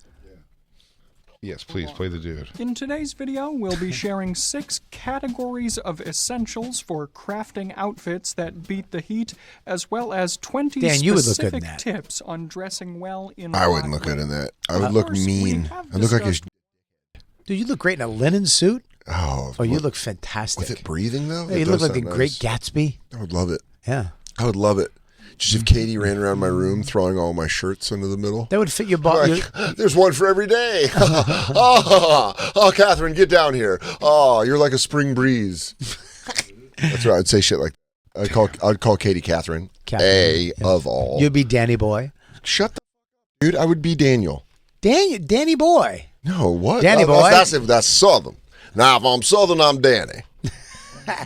S2: Yes, please play the dude.
S8: In today's video, we'll be sharing 6 categories of essentials for crafting outfits that beat the heat, as well as 20
S5: Dan, you would look good in
S8: specific
S5: that.
S8: tips on dressing well in
S3: I wouldn't
S8: hot
S3: look good in
S8: weather.
S3: that. I would look
S8: course, we
S3: mean.
S8: have
S3: I look like a.
S8: discussed-
S5: Dude, you look great in a linen suit.
S3: Oh,
S5: Oh, you
S3: with-
S5: look fantastic.
S3: with it breathing though.
S5: Yeah,
S3: It
S5: you look
S3: does
S5: like the
S3: sound
S5: Great
S3: nice.
S5: Gatsby.
S3: I would love it.
S5: Yeah.
S3: I would love it. Just if Katie ran around my room throwing all my shirts into the middle.
S5: That would fit your body.
S3: Like, there's one for every day. oh, Catherine, get down here. Oh, you're like a spring breeze. That's right. I'd say shit like that. I'd call Katie Catherine.
S5: Catherine,
S3: Of all.
S5: You'd be Danny Boy.
S3: Shut the dude. I would be Daniel.
S5: Danny Boy.
S3: No, what?
S5: Danny boy.
S3: That's Southern. Now, if I'm Southern, I'm Danny.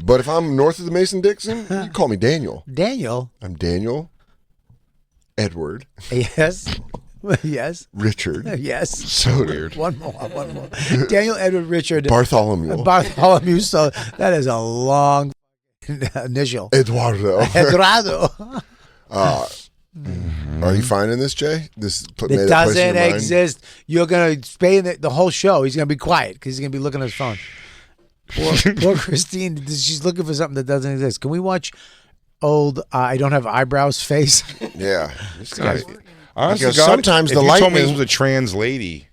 S3: But if I'm north of the Mason-Dixon, you call me Daniel.
S5: Daniel.
S3: I'm Daniel. Edward.
S5: Yes. Yes.
S3: Richard.
S5: Yes.
S3: So
S2: Weird.
S5: One more. Daniel Edward Richard
S3: Bartholomew.
S5: Bartholomew. So that is a long initial.
S3: Eduardo.
S5: Eduardo.
S3: Are you finding this, Jay? This made
S5: It
S3: a place in your
S5: doesn't
S3: mind?
S5: exist. You're gonna stay in the whole show. He's gonna be quiet because he's gonna be looking at his phone. Poor Christine. She's looking for something that doesn't exist. Can we watch old I don't have eyebrows face?
S3: Yeah.
S2: This guy. Honestly,
S3: Because
S2: God,
S3: sometimes
S2: if
S3: the
S2: you told me this
S3: lightning-
S2: was a trans lady,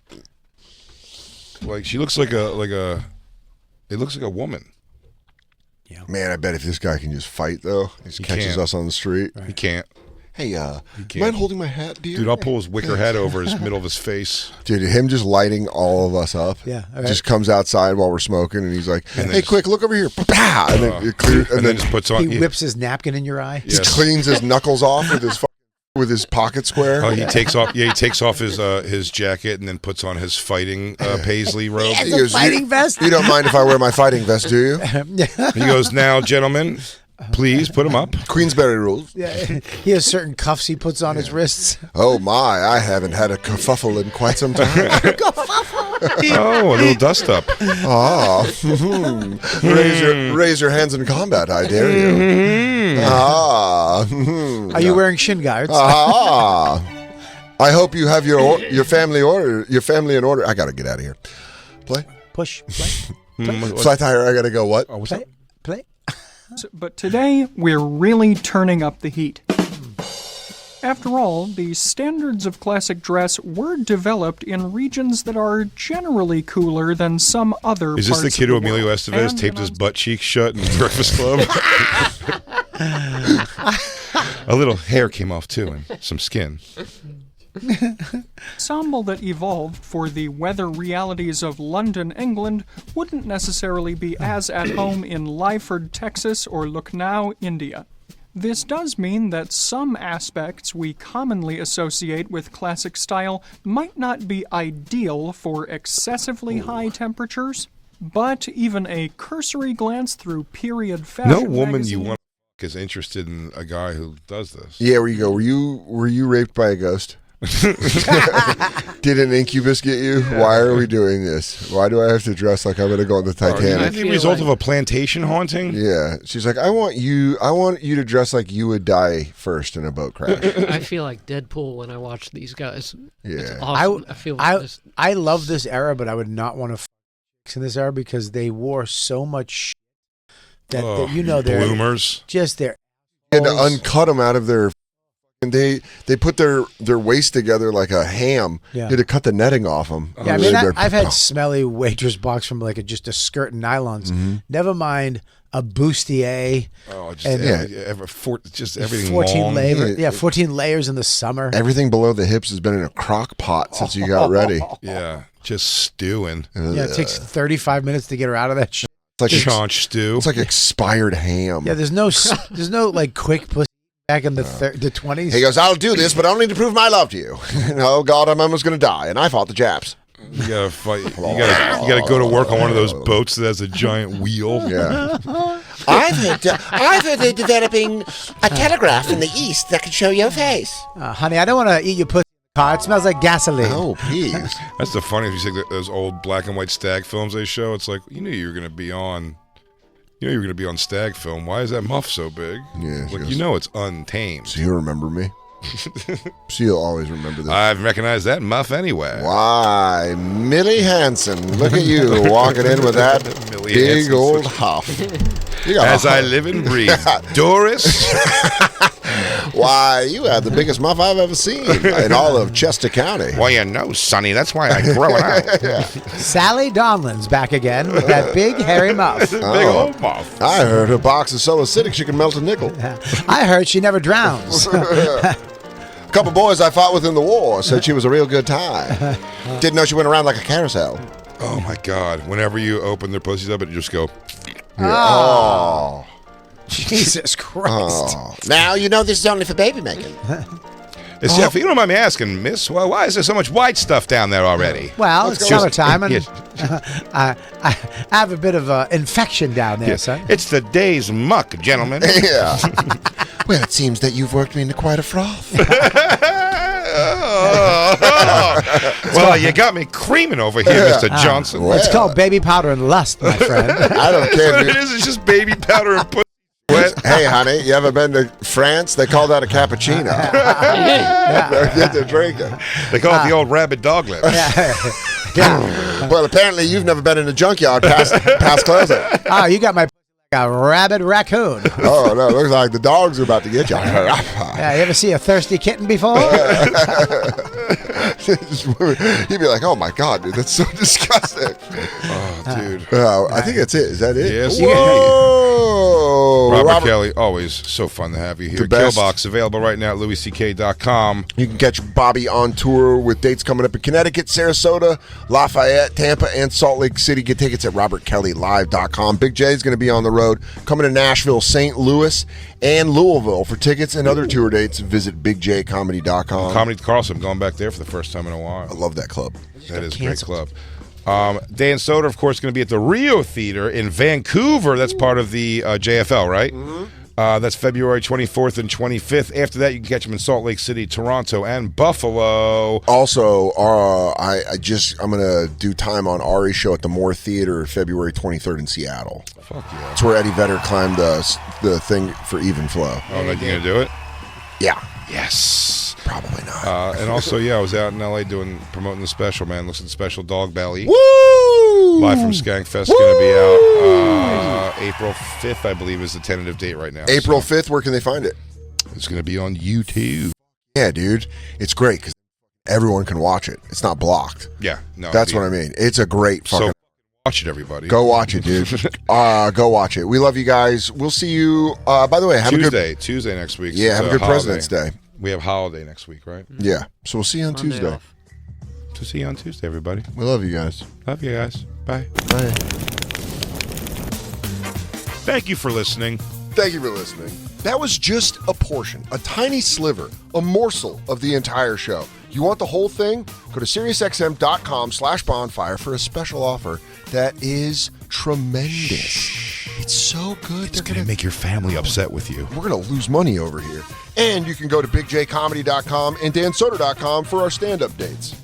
S2: like she looks like a. It looks like a woman.
S3: Man, I bet if this guy can just fight, though, he just catches
S2: can't.
S3: us on the street.
S2: He can't.
S3: Hey, you
S2: can't.
S3: mind holding my hat, dear?
S2: Dude, I'll pull his wicker head over his middle of his face.
S3: Dude, him just lighting all of us up.
S5: Yeah, all right.
S3: Just comes outside while we're smoking, and he's like,
S2: And
S3: hey,
S2: then
S3: quick, look over here. Pow! And then it clears,
S2: And then just puts on.
S5: He whips his napkin in your eye.
S2: Yes.
S3: just cleans his knuckles off with his pocket square.
S2: Oh, he takes off. Yeah, he takes off his jacket and then puts on his fighting paisley robe.
S3: He
S5: a
S3: goes,
S5: fighting vest?
S3: You don't mind if I wear my fighting vest, do you?
S2: He goes, "Now, gentlemen, Please put them up.
S3: Queensberry rules.
S5: Yeah, he has certain cuffs he puts on his wrists.
S3: Oh my, I haven't had a kerfuffle in quite some time.
S2: Oh, a little dust up.
S3: Ah, raise your hands in combat, I dare you. Ah,
S5: Are you wearing shin guards?
S3: ah. I hope you have your family in order. I gotta get out of here. Play.
S5: Push. Play.
S3: Flat tire. I gotta go. What?
S2: Oh, what's up?
S5: Play.
S8: But today, we're really turning up the heat. After all, the standards of classic dress were developed in regions that are generally cooler than some other
S2: Is this
S8: parts
S2: the kid who
S8: of the
S2: Emilio
S8: world.
S2: Estevez
S8: And
S2: taped
S8: in
S2: his butt cheeks shut in the Breakfast Club? A little hair came off, too, and some skin.
S8: ensemble that evolved for the weather realities of London, England, wouldn't necessarily be as at home in Lyford, Texas, or Lucknow, India. This does mean that some aspects we commonly associate with classic style might not be ideal for excessively high temperatures, but even a cursory glance through period fashion
S2: No woman
S8: magazine
S2: you want to is interested in a guy who does this.
S3: Yeah, where you go? Were you raped by a ghost? Did an incubus get you? Why are we doing this? Why do I have to dress like I'm going to go on the
S2: Are you
S3: Titanic?
S2: the result of a plantation haunting?
S3: Yeah, she's like, I want you to dress like you would die first in a boat crash.
S4: I feel like Deadpool when I watch these guys.
S3: Yeah.
S4: It's awesome. I feel this.
S5: I love this era, but I would not want to in this era because they wore so much that you know they're
S2: bloomers.
S5: Just their
S3: They had to uncut them out of their. And they put their waist together like a ham.
S5: Yeah.
S3: They had to cut the netting off them.
S5: Yeah, I mean, I've had smelly waitress box from like just a skirt and nylons.
S3: Mm-hmm.
S5: Never mind a bustier.
S2: Oh, just,
S5: and
S2: just everything
S5: 14
S2: long.
S5: layers. Yeah, 14 layers in the summer.
S3: Everything below the hips has been in a crock pot since you got ready.
S2: Yeah, just stewing.
S5: Yeah, it takes 35 minutes to get her out of that shit.
S3: It's like
S2: Chaunch stew.
S3: It's like expired ham.
S5: Yeah, there's no like quick pussy back in the 20s.
S3: He goes, I'll do this, but only to prove my love to you. Oh God, I'm almost going to die, and I fought the Japs.
S2: You gotta fight. You gotta go to work on one of those boats that has a giant wheel.
S3: Yeah.
S9: I've heard they're developing a telegraph in the east that can show your face.
S5: Honey, I don't want to eat your pussy in the car. It smells like gasoline.
S3: Oh, please.
S2: That's the funniest. You see those old black and white stag films they show. It's like you knew you were gonna be on. You know you were gonna be on stag film. Why is that muff so big?
S3: Yeah,
S2: like you know it's untamed.
S3: So you'll remember me. So you'll always remember this.
S2: I've recognized that muff anyway.
S3: Why, Millie Hansen? Look at you walking in with that
S2: Millie
S3: big
S2: Hansen.
S3: old huff. You got
S2: As
S3: a
S2: I
S3: huff.
S2: live and breathe, Doris.
S3: Why, you have the biggest muff I've ever seen in all of Chester County.
S2: Well, you know, Sonny, that's why I grow it out.
S5: Sally Donlin's back again with that big hairy muff.
S2: Big old muff.
S3: I heard her box is so acidic she can melt a nickel.
S5: I heard she never drowns.
S3: A couple boys I fought with in the war said she was a real good time. Didn't know she went around like a carousel.
S2: Oh my God! Whenever you open their pussies up, it just go.
S3: Yeah. Oh.
S5: Jesus Christ.
S3: Oh.
S9: Now you know this is only for baby making.
S2: If you don't mind me asking, Miss, well, why is there so much white stuff down there already?
S5: Well, it's summertime, and
S2: Yes.
S5: I have a bit of infection down there, son.
S2: It's the day's muck, gentlemen.
S3: Yeah. Well, it seems that you've worked me into quite a froth.
S2: Well, you got me creaming over here, Mr. Johnson.
S3: Well,
S5: It's called baby powder and lust, my friend.
S3: I don't
S2: That's
S3: care.
S2: what
S3: If
S2: it
S3: you,
S2: is. It's just baby powder and pussy wet.
S3: hey, honey, you ever been to France? They call that a cappuccino. Get to drinking.
S2: They call it the old rabbit doglet.
S5: Yeah.
S3: Well, apparently you've never been in a junkyard past closing.
S5: Oh, you got my like a rabid raccoon.
S3: Oh, no, it looks like the dogs are about to get you.
S5: Yeah, you ever see a thirsty kitten before?
S3: He'd be like, oh my God, dude, that's so disgusting.
S2: Oh, dude.
S3: I think that's it. Is that it?
S2: Yes.
S3: Whoa.
S2: Robert Kelly, always so fun to have you here.
S3: The best.
S2: Killbox available right now at louisck.com.
S3: You can catch Bobby on tour with dates coming up in Connecticut, Sarasota, Lafayette, Tampa, and Salt Lake City. Get tickets at robertkellylive.com. Big J is going to be on the road, coming to Nashville, St. Louis, and Louisville. For tickets and other tour dates, visit bigjcomedy.com.
S2: Comedy Carlson, I'm going back there for the first time in a while.
S3: I love that club.
S2: That is a great club. Dan Soder, of course, going to be at the Rio Theater in Vancouver. That's part of the JFL, right? That's February 24th and 25th. After that, you can catch them in Salt Lake City, Toronto, and Buffalo.
S3: Also, I'm gonna do time on Ari's show at the Moore Theater February 23rd in Seattle.
S2: Fuck yeah.
S3: That's where Eddie Vedder climbed the thing for Even Flow.
S2: Oh, you gonna do it?
S3: Yeah.
S2: Yes.
S3: Probably not.
S2: And also, I was out in LA promoting the special, man. Listen to Special Dog Belly.
S3: Woo!
S2: Live from Skankfest, going to be out April 5th, I believe, is the tentative date right now.
S3: April 5th, where can they find it?
S2: It's going to be on YouTube.
S3: Yeah, dude. It's great because everyone can watch it. It's not blocked.
S2: Yeah. No.
S3: That's what I mean. It's a great fucking...
S2: So, watch it, everybody.
S3: Go watch it, dude. Go watch it. We love you guys. We'll see you... by the way, have
S2: Tuesday next week.
S3: Yeah, have a good President's Day.
S2: We have holiday next week, right?
S3: Yeah. So we'll see you on
S4: Monday
S3: Tuesday.
S4: off.
S2: So see you on Tuesday, everybody.
S3: We love you guys.
S2: Love you guys. Bye.
S3: Bye.
S2: Thank you for listening.
S3: Thank you for listening. That was just a portion, a tiny sliver, a morsel of the entire show. You want the whole thing? Go to SiriusXM.com/bonfire for a special offer that is tremendous. It's so good.
S2: It's going to make your family upset with you.
S3: We're going to lose money over here. And you can go to BigJComedy.com and DanSoder.com for our stand-up dates.